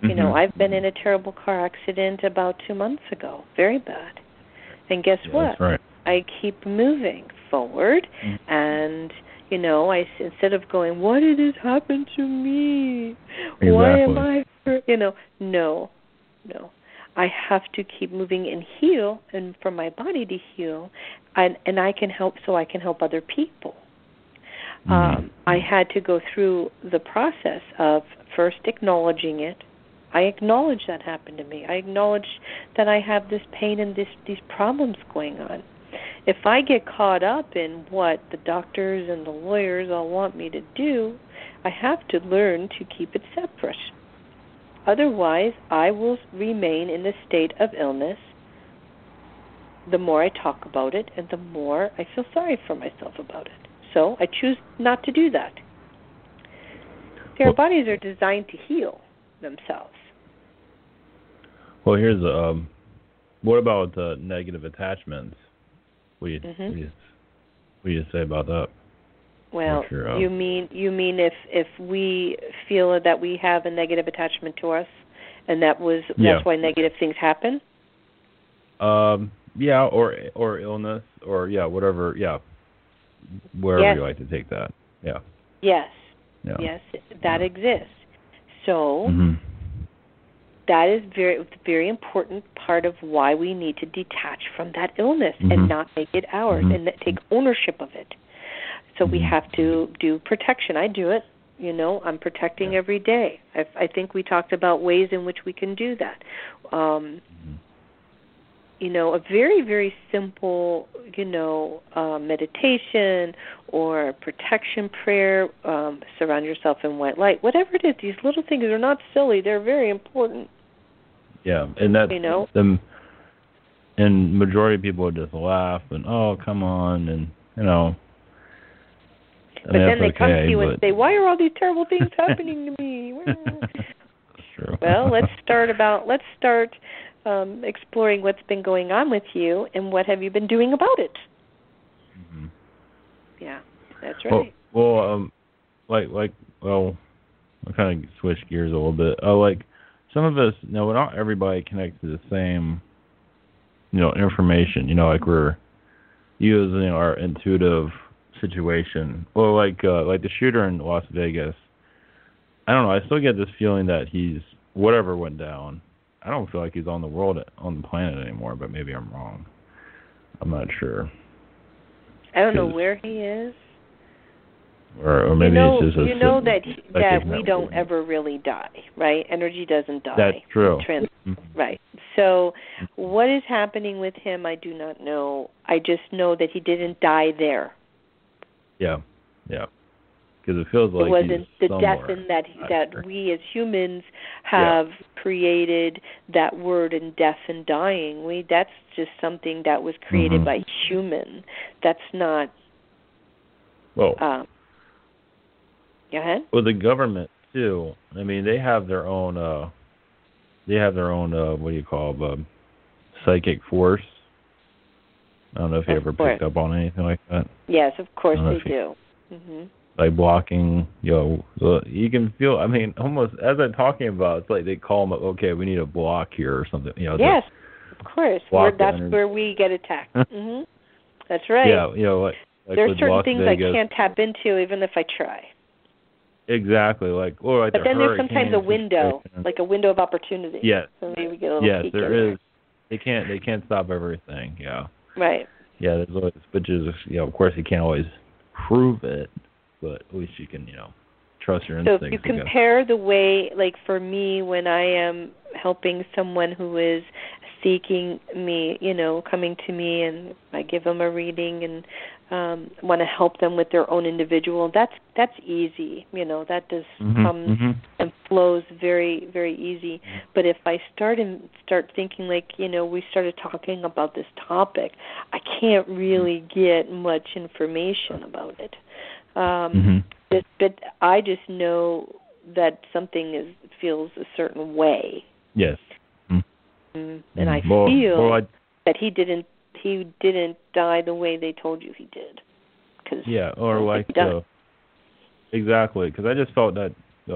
You know, I've been in a terrible car accident about 2 months ago, very bad. And guess what? That's right. I keep moving forward, and you know, instead of going, "What did this happen to me? Exactly. Why am I hurt?" You know, no. I have to keep moving and heal, and for my body to heal, and I can help, so I can help other people. I had to go through the process of first acknowledging it. I acknowledge that happened to me. I acknowledge that I have this pain and these problems going on. If I get caught up in what the doctors and the lawyers all want me to do, I have to learn to keep it separate. Otherwise, I will remain in a state of illness. The more I talk about it, and the more I feel sorry for myself about it. So I choose not to do that. See, our bodies are designed to heal themselves. Well, here's what about negative attachments? What do you say about that? Well, you mean if we feel that we have a negative attachment to us, and that's why negative things happen? Yeah, or illness, or whatever, wherever you like to take that. Yeah. Yes. Yeah. Yes, that exists. So that is very important part of why we need to detach from that illness and not make it ours and take ownership of it. So we have to do protection. I do it. You know, I'm protecting every day. I think we talked about ways in which we can do that. You know, a very, very simple, meditation or protection prayer, surround yourself in white light, whatever it is. These little things are not silly. They're very important. Yeah, and that's, and majority of people would just laugh and, oh, come on, and, But then they come to you and say, why are all these terrible things happening to me? That's true. Well, let's start exploring what's been going on with you and what have you been doing about it. Yeah, that's right. Well, I kind of switch gears a little bit. Some of us, not everybody connects to the same, information. Like we're using our intuitive situation. Well, like the shooter in Las Vegas. I don't know. I still get this feeling that whatever went down. I don't feel like he's on the planet anymore, but maybe I'm wrong. I'm not sure. I don't know where he is. Or maybe it's just that we don't ever really die, right? Energy doesn't die. That's true. Right. So what is happening with him, I do not know. I just know that he didn't die there. Yeah. Because it feels like it wasn't he's the death in that we as humans have created that word in death and dying. That's just something that was created by human. That's not. Well. Go ahead. Well, the government too. I mean, they have their own. What do you call psychic force? I don't know if you ever picked up on anything like that. Yes, of course they do. Like blocking, you can feel. I mean, almost as I'm talking about, it's like they call them. Okay, we need a block here or something. Yes, of course. That's where we get attacked. That's right. Yeah, like there's certain Las things Vegas. I can't tap into even if I try. Exactly, but then there's sometimes a window, like a window of opportunity. Yes. So maybe we get a little peek there is. there. They can't stop everything. Yeah. Right. Yeah, there's always, which is, of course, you can't always prove it, but at least you can, trust your instincts. So if you compare the way, like for me, when I am helping someone who is seeking me, coming to me, and I give them a reading and want to help them with their own individual, that's easy. That just comes and flows very, very easy. But if I start thinking like, we started talking about this topic, I can't really get much information about it. But I just know that something feels a certain way. Yes. And I feel that he didn't die the way they told you he did. because or like exactly, because I just felt that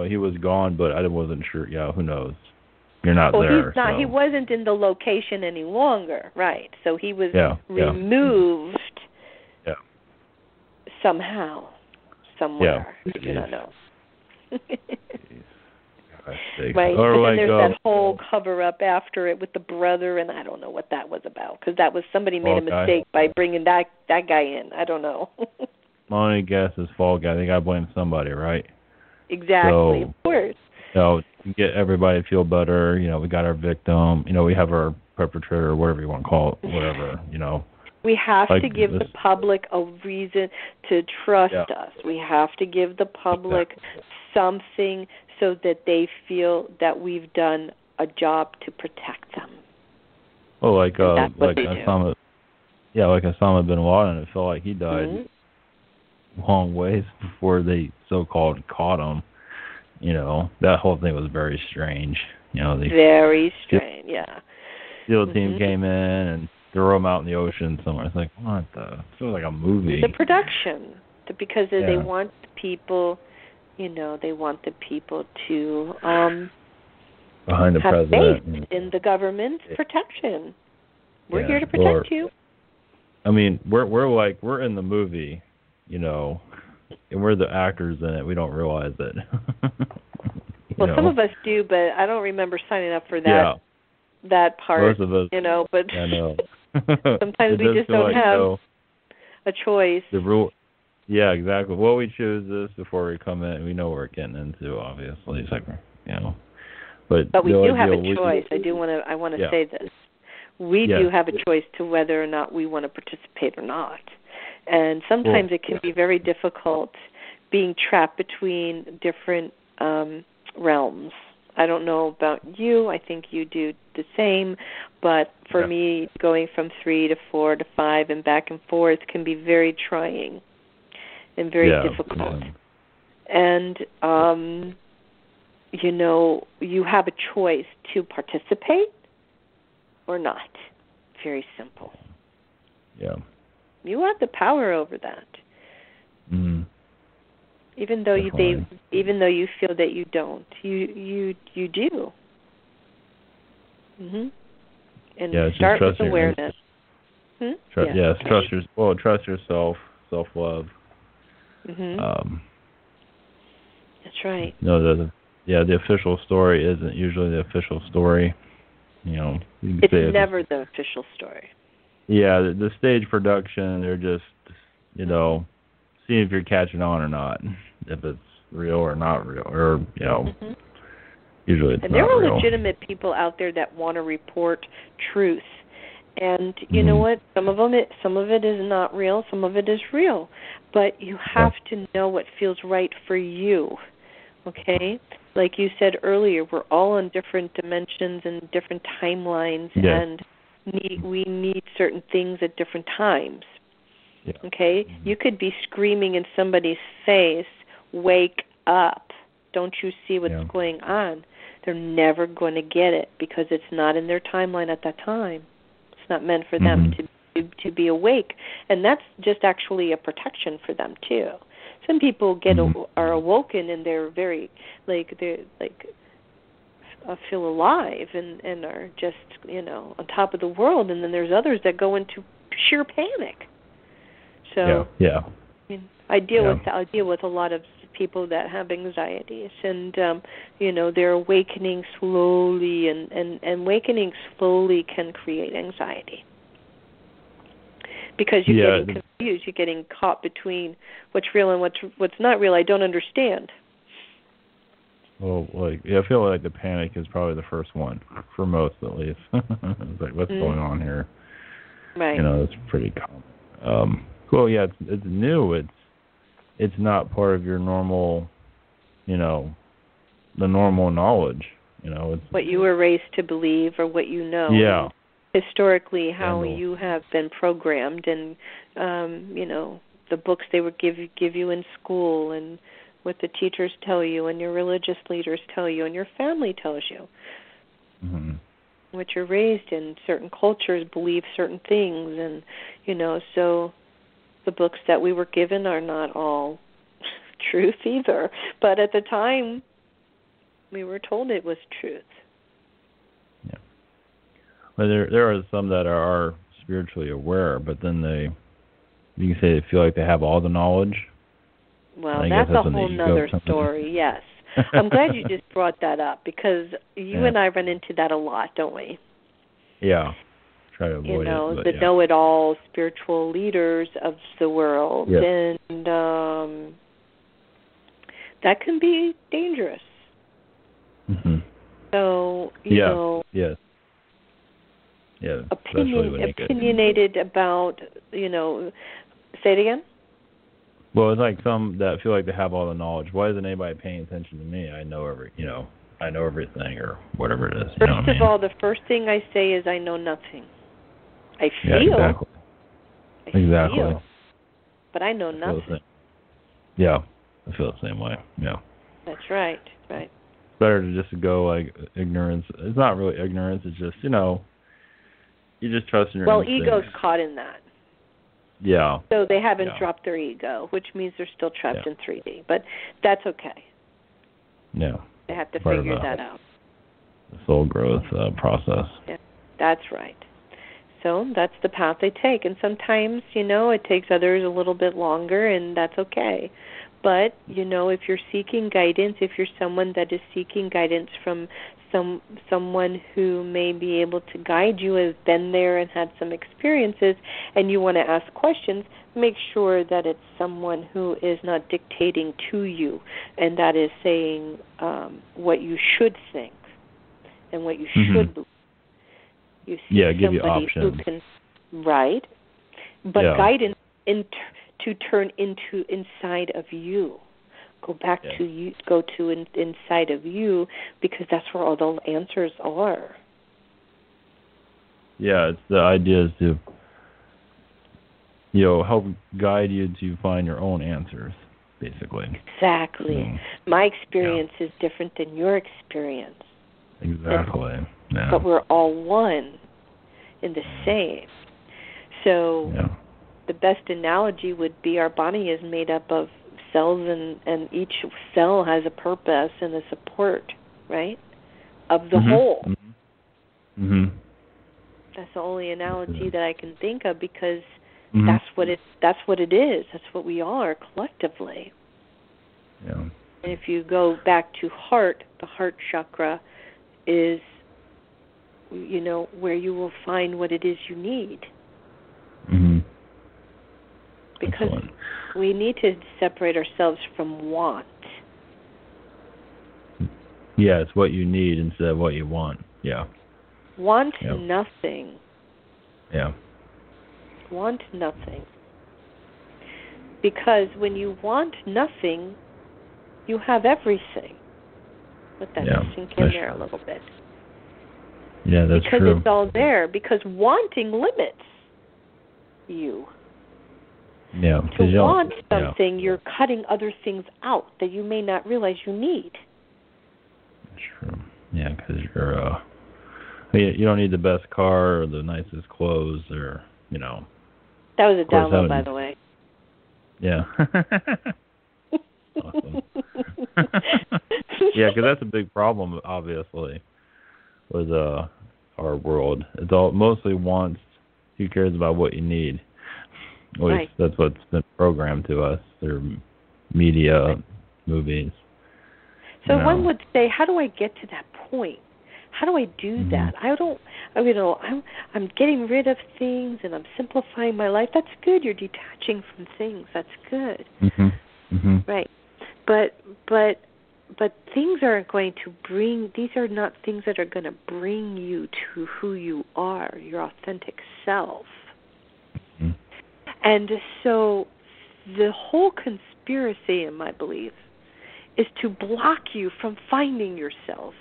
he was gone, but I wasn't sure. Yeah, who knows? You're not there. He's not. So. He wasn't in the location any longer, right? So he was removed somehow, somewhere. I do not know. Right, or but like, then there's that whole cover-up after it with the brother, and I don't know what that was about, because that was somebody made a mistake by bringing that guy in. I don't know. My only guess is Fall Guy. They got to blame somebody, right? Exactly, so, of course. To get everybody to feel better, we got our victim, we have our perpetrator, whatever you want to call it, whatever, We have to give the public a reason to trust us. We have to give the public something so that they feel that we've done a job to protect them. Oh, like Osama, like Osama bin Laden. It felt like he died long ways before they so-called caught him. That whole thing was very strange. Very strange, SEAL team came in and threw him out in the ocean somewhere. It's like, what the? It feels like a movie. The production, because they want the people. They want the people to behind the have president faith in the government's protection. We're here to protect you. I mean, we're in the movie, and we're the actors in it. We don't realize it. Some of us do, but I don't remember signing up for that part. Most of us, but I know. sometimes we just don't have a choice. The rule. Yeah, exactly. Well, we choose this before we come in. We know what we're getting into, obviously. It's like, But we do have a choice. I want to say this. We do have a choice to whether or not we want to participate or not. And sometimes it can be very difficult being trapped between different realms. I don't know about you. I think you do the same. But for me, going from 3 to 4 to 5 and back and forth can be very trying and very difficult. And, you have a choice to participate or not. Very simple. Yeah. You have the power over that. Mm-hmm. Even though you feel that you don't, you do. Mhm. And start with awareness. Trust yourself, self-love. Mhm. That's right. The official story isn't usually the official story. It's never the official story. Yeah, the stage production, they're just, seeing if you're catching on or not, if it's real or not real, or, usually it's not real. And there are legitimate people out there that want to report truth. And you know what? Some of it is not real, some of it is real. But you have to know what feels right for you, okay? Like you said earlier, we're all on different dimensions and different timelines, and we need certain things at different times. Yeah. Okay? You could be screaming in somebody's face, wake up. Don't you see what's going on? They're never going to get it because it's not in their timeline at that time. It's not meant for them to be awake. And that's just actually a protection for them, too. Some people are awoken and they're very, feel alive and are just, on top of the world. And then there's others that go into sheer panic. So I deal with a lot of people that have anxieties, and they're awakening slowly, and awakening slowly can create anxiety because you're getting confused. You're getting caught between what's real and what's not real. I don't understand. Well, I feel like the panic is probably the first one for most, at least. It's like, what's going on here? Right. It's pretty common. Cool. Yeah, it's new. It's not part of your normal, the normal knowledge. It's what you were raised to believe or what you know. Yeah. And historically, how you have been programmed, and the books they would give you in school, and what the teachers tell you, and your religious leaders tell you, and your family tells you. Mm-hmm. What you're raised in. Certain cultures believe certain things, and so the books that we were given are not all truth either. But at the time, we were told it was truth. Yeah. Well, there are some that are spiritually aware, but then you can say they feel like they have all the knowledge. Well, that's a whole nother story, yes. I'm glad you just brought that up, because you and I run into that a lot, don't we? Yeah. Try to avoid it. The know-it-all spiritual leaders of the world. Yes. And that can be dangerous. Mm-hmm. So, you know... Yes. Yeah, opinionated about, say it again? Well, it's like some that feel like they have all the knowledge. Why isn't anybody paying attention to me? I know everything, or whatever it is. First of all, the first thing I say is I know nothing. I feel. Yeah, exactly. Feel, but I know nothing. Yeah, I feel the same way. Yeah. That's right. Right. It's better to just go like ignorance. It's not really ignorance. It's just you just trust in your instincts. Ego's caught in that. Yeah. So they haven't dropped their ego, which means they're still trapped in 3D. But that's okay. Yeah. They have to figure that out. The soul growth process. Yeah, that's right. So that's the path they take. And sometimes, it takes others a little bit longer, and that's okay. But, if you're seeking guidance, if you're someone that is seeking guidance from someone who may be able to guide you, has been there and had some experiences, and you want to ask questions, make sure that it's someone who is not dictating to you, and that is saying what you should think and what you should believe. You see give you somebody options. who can, right? But guidance to turn into inside of you. Go back to you. Go to inside of you, because that's where all the answers are. Yeah, it's the idea is to help guide you to find your own answers, basically. Exactly. My experience is different than your experience. Exactly. But we're all one in the same. So the best analogy would be our body is made up of cells, and each cell has a purpose and a support, right, of the whole. Mm-hmm. That's the only analogy that I can think of, because that's what it is. That's what we are collectively. Yeah. And if you go back to heart, the heart chakra is, where you will find what it is you need. Mm-hmm. Because we need to separate ourselves from want. Yeah, it's what you need instead of what you want. Yeah. Want nothing. Yeah. Want nothing. Because when you want nothing, you have everything. Let that sink in there a little bit. Yeah, that's true. Because it's all there. Because wanting limits you. Yeah. To want something, you're cutting other things out that you may not realize you need. That's true. Yeah, because you don't need the best car or the nicest clothes or, That was a download, by the way. Yeah. Awesome. Yeah, because that's a big problem, obviously, with our world. It's all mostly wants. Who cares about what you need? At least that's what's been programmed to us through media, movies. So one would say, how do I get to that point? How do I do that? I'm getting rid of things and I'm simplifying my life. That's good. You're detaching from things. That's good. Right. But things aren't going to bring. These are not things that are going to bring you to who you are, your authentic self. And so the whole conspiracy, in my belief, is to block you from finding yourself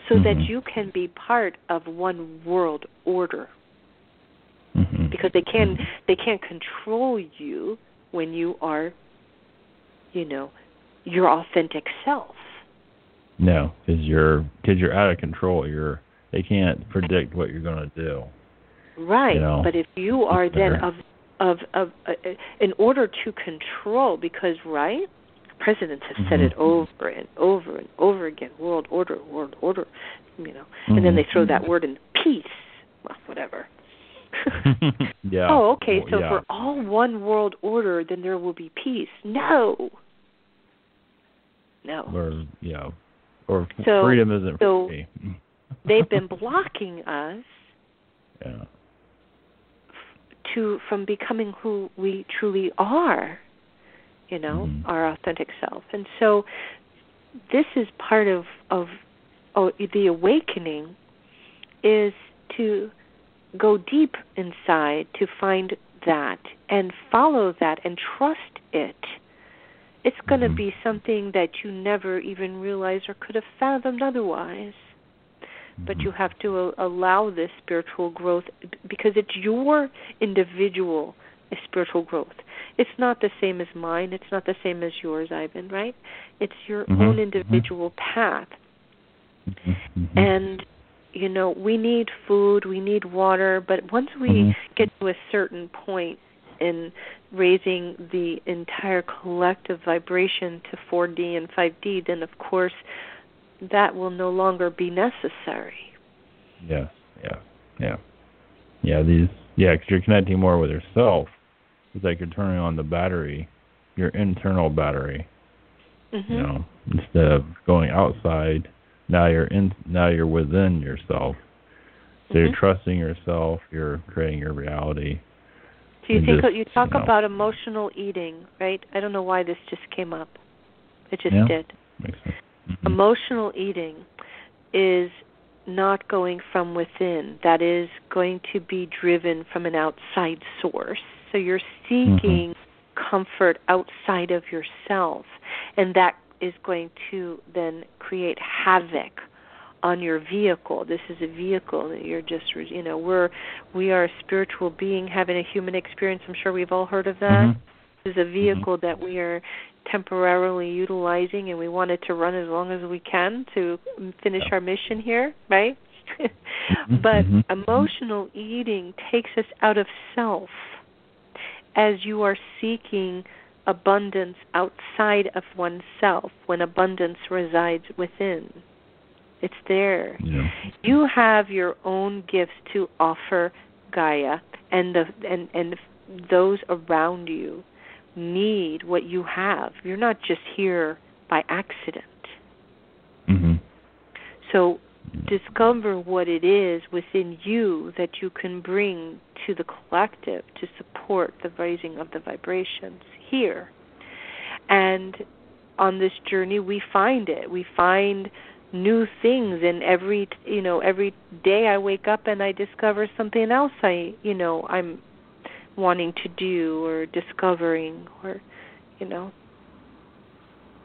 so that you can be part of one world order. Because they can't control you when you are, your authentic self. No, because you're out of control. They can't predict what you're going to do. Right. But if you are then in order to control, because, right, presidents have said it over and over and over again, world order, and then they throw that word in, peace, well, whatever. Yeah. Oh, okay, so yeah. if we're all one world order, then there will be peace. No. Or freedom isn't free. They've been blocking us from becoming who we truly are, our authentic self. And so this is part of the awakening, is to go deep inside to find that and follow that and trust it. It's going to be something that you never even realized or could have fathomed otherwise. But you have to allow this spiritual growth, because it's your individual spiritual growth. It's not the same as mine. It's not the same as yours, Ivan, right? It's your own individual path. And, we need food, we need water, but once we get to a certain point in raising the entire collective vibration to 4D and 5D, then, of course, that will no longer be necessary. Yeah. Because you're connecting more with yourself. It's like you're turning on the battery, your internal battery. Instead of going outside, now you're within yourself. So you're trusting yourself. You're creating your reality. So you talk about emotional eating, right? I don't know why this just came up. It just did. Makes sense. Emotional eating is not going from within. That is going to be driven from an outside source. So you're seeking comfort outside of yourself, and that is going to then create havoc on your vehicle. This is a vehicle that you're just, we are a spiritual being having a human experience. I'm sure we've all heard of that. This is a vehicle that we are temporarily utilizing, and we want it to run as long as we can to finish our mission here, right? But emotional eating takes us out of self, as you are seeking abundance outside of oneself when abundance resides within. It's there. Yeah. You have your own gifts to offer Gaia, and those around you need what you have. You're not just here by accident. So discover what it is within you that you can bring to the collective to support the raising of the vibrations here. And on this journey, we find it. We find new things, and every day I wake up and I discover something else I'm wanting to do or discovering, or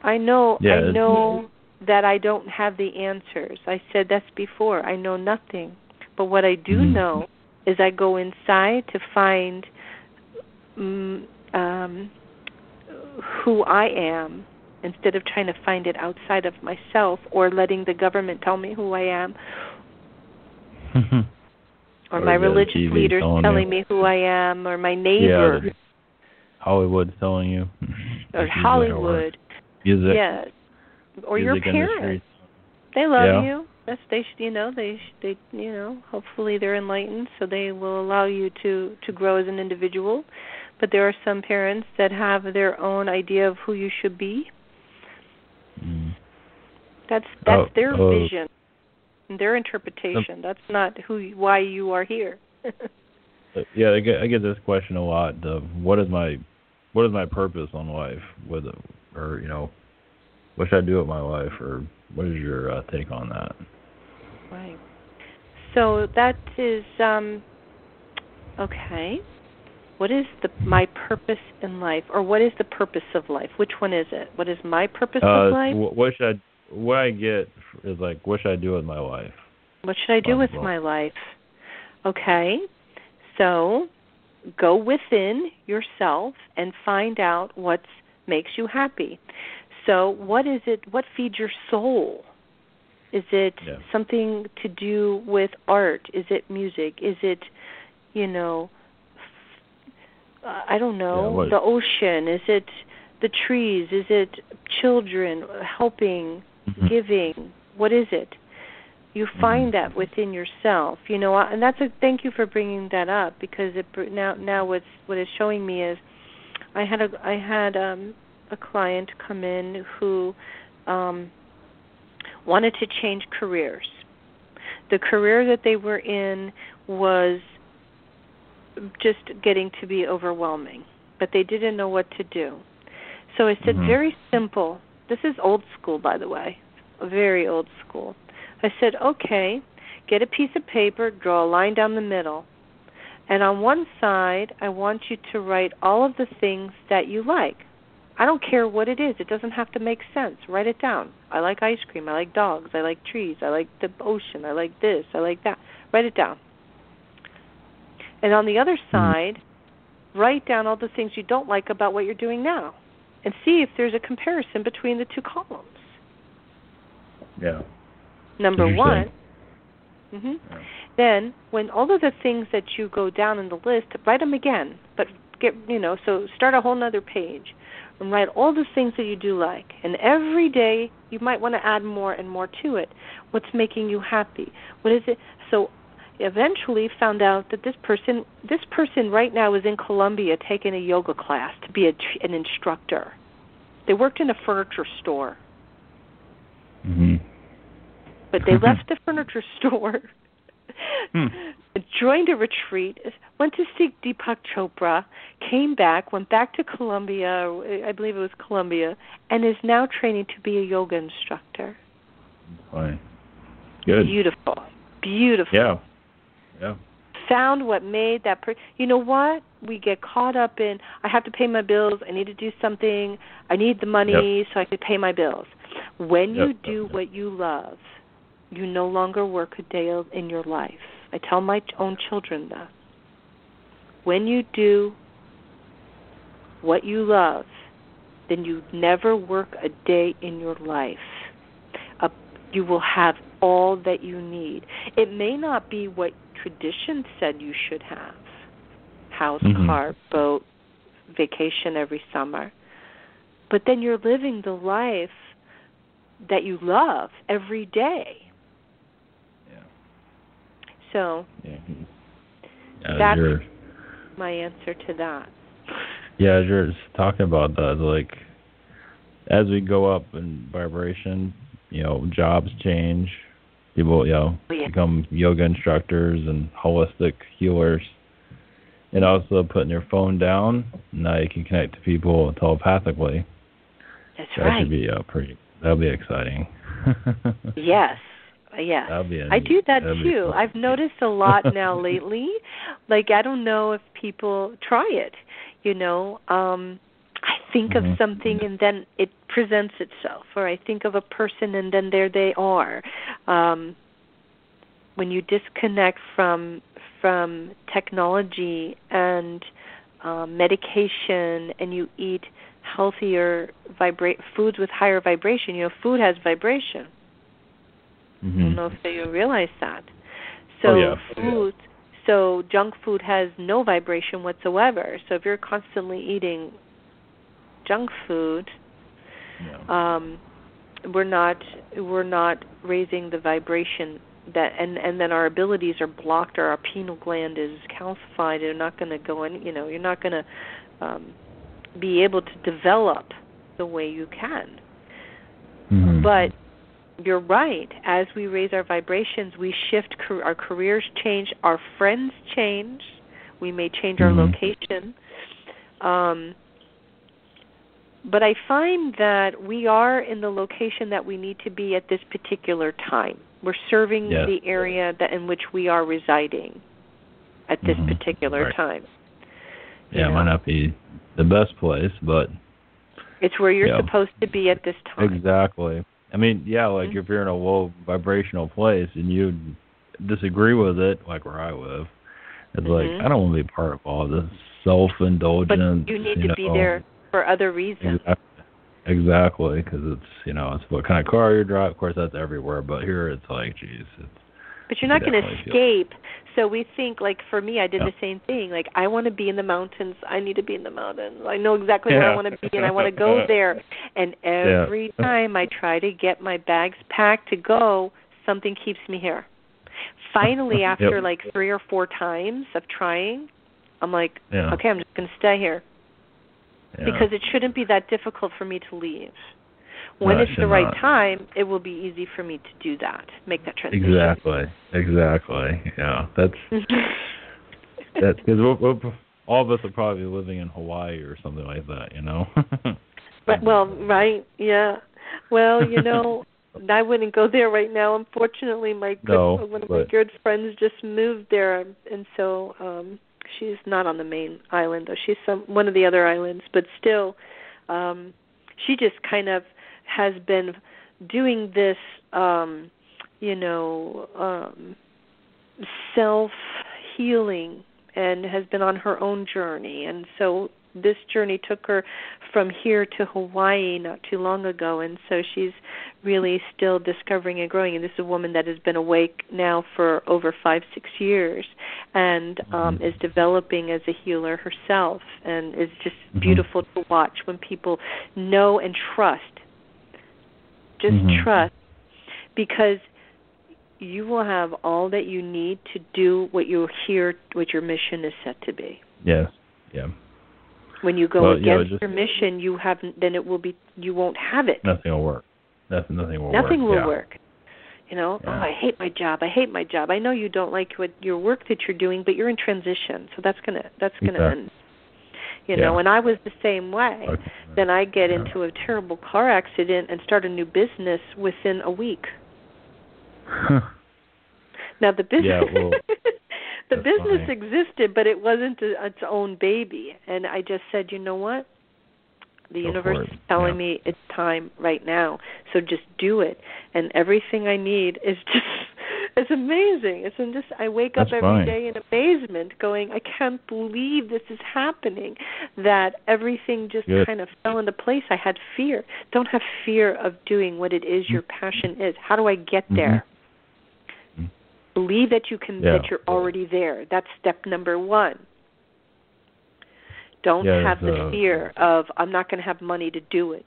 I know that I don't have the answers. I said this before. I know nothing. But what I do know is I go inside to find who I am, instead of trying to find it outside of myself, or letting the government tell me who I am, or my religious leaders telling me who I am, or my neighbor. Yeah, Hollywood's telling you. Or Hollywood. Music. Yeah. Or your parents. They love you. That's they hopefully they're enlightened, so they will allow you to grow as an individual. But there are some parents that have their own idea of who you should be. That's their vision, their interpretation. That's not why you are here. Yeah, I get this question a lot. What is my purpose on life? What should I do with my life? Or what is your take on that? Right. So that is okay. What is my purpose in life, or what is the purpose of life? Which one is it? What is my purpose of life? What I get is what should I do with my life? What should I do with my life? Okay, so go within yourself and find out what makes you happy. So what is it? What feeds your soul? Is it something to do with art? Is it music? Is it, I don't know, the ocean? Is it the trees? Is it children helping, giving? What is it? You find that within yourself, and thank you for bringing that up, because now what it's showing me is I had a client come in who wanted to change careers. The career that they were in was just getting to be overwhelming, but they didn't know what to do. So I said, very simple. This is old school, by the way, very old school. I said, okay, get a piece of paper, draw a line down the middle, and on one side, I want you to write all of the things that you like. I don't care what it is. It doesn't have to make sense. Write it down. I like ice cream. I like dogs. I like trees. I like the ocean. I like this. I like that. Write it down. And on the other side, write down all the things you don't like about what you're doing now, and see if there's a comparison between the two columns. Yeah. Number one. Yeah. Then, when all of the things that you go down in the list, write them again. But so start a whole other page and write all the things that you do like. And every day, you might want to add more and more to it. What's making you happy? What is it? So eventually found out that this person right now is in Colombia taking a yoga class to be an instructor. They worked in a furniture store. But they left the furniture store, joined a retreat, went to see Deepak Chopra, came back, went back to Colombia, I believe it was Colombia, and is now training to be a yoga instructor. Fine. Good. Beautiful. Yeah. Found what made that you know what? We get caught up in, I have to pay my bills, I need to do something, I need the money so I can pay my bills. When you do what you love, you no longer work a day in your life. I tell my own children that. When you do what you love, then you never work a day in your life. You will have all that you need. It may not be what tradition said you should have. House, car, boat, vacation every summer. But then you're living the life that you love every day. Yeah. So that's my answer to that. Yeah, as you're talking about that, like, as we go up in vibration, jobs change. People, become yoga instructors and holistic healers. And also putting your phone down, now you can connect to people telepathically. That's right. That'll be exciting. Yes. I do that too. I've noticed a lot now lately. Like, I don't know if people try it. I think of something and then it presents itself, or I think of a person and then there they are. When you disconnect from technology and medication, and you eat healthier foods with higher vibration. Food has vibration. I don't know if you realize that. So so junk food has no vibration whatsoever. So if you're constantly eating junk food, we're not raising the vibration that, and then our abilities are blocked, or our pineal gland is calcified. You're not going to go in. You're not going to be able to develop the way you can. But you're right. As we raise our vibrations, we shift. Our careers change. Our friends change. We may change our location. But I find that we are in the location that we need to be at this particular time. We're serving the area in which we are residing at this particular time. Yeah, it might not be the best place, but it's where you're supposed to be at this time. Exactly. I mean, like if you're in a low vibrational place and you disagree with it, like where I live, it's like, I don't want to be part of all this self-indulgence. But you need to be there for other reasons. Exactly, because it's, it's what kind of car you drive. Of course, that's everywhere, but here it's like, geez, But you're not going to escape. So we think, like, for me, I did the same thing. Like, I want to be in the mountains. I need to be in the mountains. I know exactly where I want to be, and I want to go there. And every time I try to get my bags packed to go, something keeps me here. Finally, after like 3 or 4 times of trying, I'm like, okay, I'm just going to stay here. Because it shouldn't be that difficult for me to leave. When it's the right time, it will be easy for me to do that, make that transition. Exactly. Yeah, that's because all of us are probably living in Hawaii or something like that, you know. But, well, right, yeah. Well, you know, I wouldn't go there right now. Unfortunately, one of my good friends just moved there, and so she's not on the main island, though. She's one of the other islands, but still, she just kind of has been doing this, self-healing and has been on her own journey. And so this journey took her from here to Hawaii not too long ago, and so she's really still discovering and growing. And this is a woman that has been awake now for over 5-6 years and is developing as a healer herself, and is just beautiful to watch when people know and trust. Just trust, because you will have all that you need to do what you're here, what your mission is set to be. Yes. Yeah. When you go against your mission, you won't have it. Nothing will work. Nothing will work. Nothing will work. You know, I hate my job. I know you don't like your work that you're doing, but you're in transition, so that's gonna end. You know, and I was the same way. Okay. Then I get into a terrible car accident and start a new business within a week. Now the business, the business existed, but it wasn't its own baby. And I just said, you know what? The universe is telling me it's time right now. So just do it. And everything I need is just, it's amazing. I wake up every day in amazement going, I can't believe this is happening, that everything just kind of fell into place. I had fear. Don't have fear of doing what it is your passion is. How do I get there? Believe that you can, that you're already there. That's step number 1. Don't have the fear of, I'm not going to have money to do it.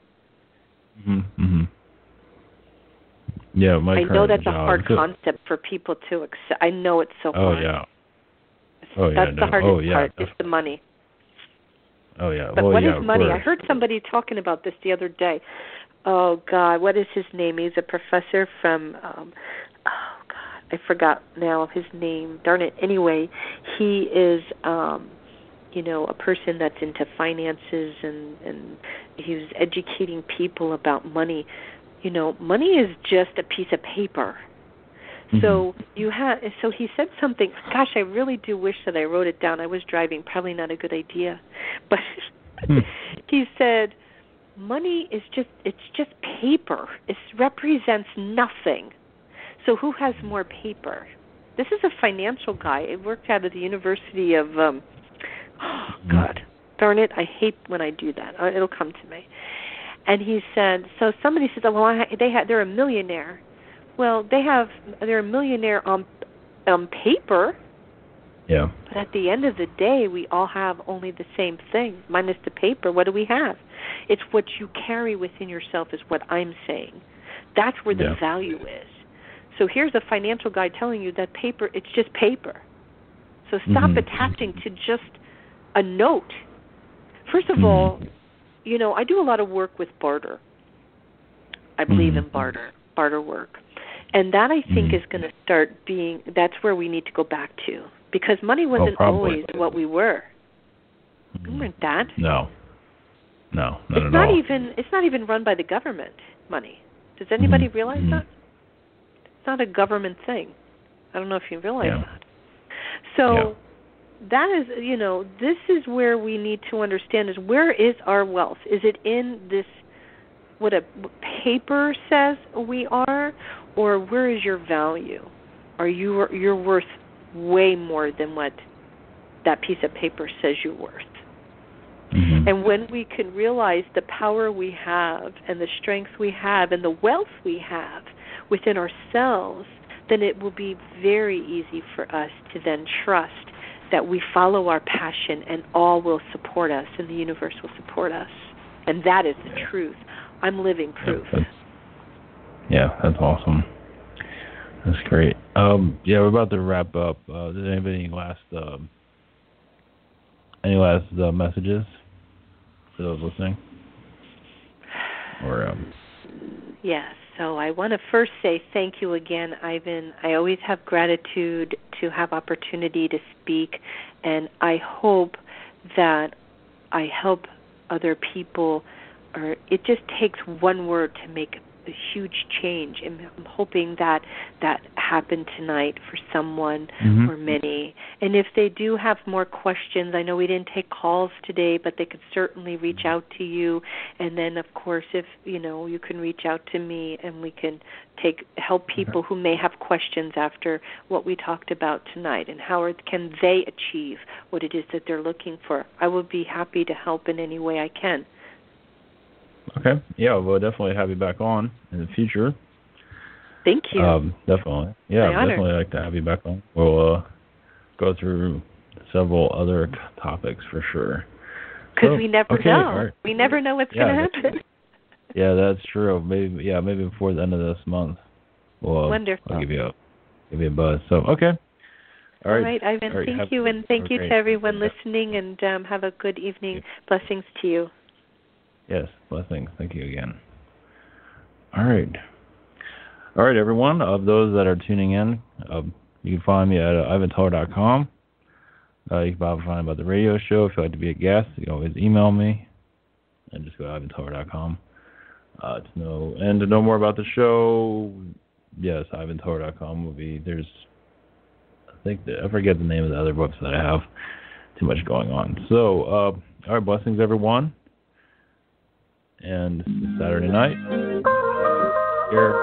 Yeah, I know that's a hard concept for people to accept. I know it's so hard. That's the hardest part, is the money. Oh, yeah. But what is money? I heard somebody talking about this the other day. Oh, God, what is his name? He's a professor from, I forgot now his name. Darn it. Anyway, he is, a person that's into finances, and he was educating people about money. You know, money is just a piece of paper. So so he said something. Gosh, I really do wish that I wrote it down. I was driving, probably not a good idea. But he said, money is just paper. It represents nothing. So who has more paper? This is a financial guy. He worked out of the University of, God, darn it, I hate when I do that. It'll come to me. And he said, so somebody said, well, they're a millionaire. Well, they're a millionaire on paper. Yeah. But at the end of the day, we all have only the same thing, minus the paper. What do we have? It's what you carry within yourself is what I'm saying. That's where the value is. So here's a financial guy telling you that paper, it's just paper. So stop attaching to just a note. First of all, I do a lot of work with barter. I believe in barter work. And that, I think, is going to start being, that's where we need to go back to. Because money wasn't always what we were. We weren't that. No, not at all. It's not even run by the government, money. Does anybody realize that? It's not a government thing. I don't know if you realize that. So that is, this is where we need to understand is, where is our wealth? Is it in this, what paper says we are, or where is your value? You're worth way more than what that piece of paper says you're worth. And when we can realize the power we have and the strength we have and the wealth we have within ourselves then it will be very easy for us to then trust that we follow our passion and all will support us and the universe will support us. And that is the truth. I'm living proof. That's awesome. That's great. We're about to wrap up. Does anybody any last messages to those listening? Or Yes. So I want to first say thank you again, Ivan. I always have gratitude to have opportunity to speak, and I hope that I help other people. Or it just takes one word to make a huge change, and I'm hoping that happened tonight for someone or many. And if they do have more questions, I know we didn't take calls today, but they could certainly reach out to you. And then, of course, if you can reach out to me, and we can help people who may have questions after what we talked about tonight, and how can they achieve what it is that they're looking for. I will be happy to help in any way I can. Okay. Yeah, we'll definitely have you back on in the future. Thank you. Definitely. Yeah, I'd definitely like to have you back on. We'll go through several other topics for sure. Because we never know. Right. We never know what's going to happen. Yeah, that's true. Maybe before the end of this month. Wonderful. I'll give you a buzz. So, okay. All right, Ivan. Thank you, and thank you to everyone listening, and have a good evening. Blessings to you. Yes, blessings. Thank you again. All right, everyone. Of those that are tuning in, you can find me at ivanteller.com. You can probably find about the radio show. If you'd like to be a guest, you can always email me and just go to ivanteller.com. To know more about the show, yes, ivanteller.com will be. I forget the name of the other books that I have. Too much going on. So, all right, blessings, everyone. And this is Saturday night. Here.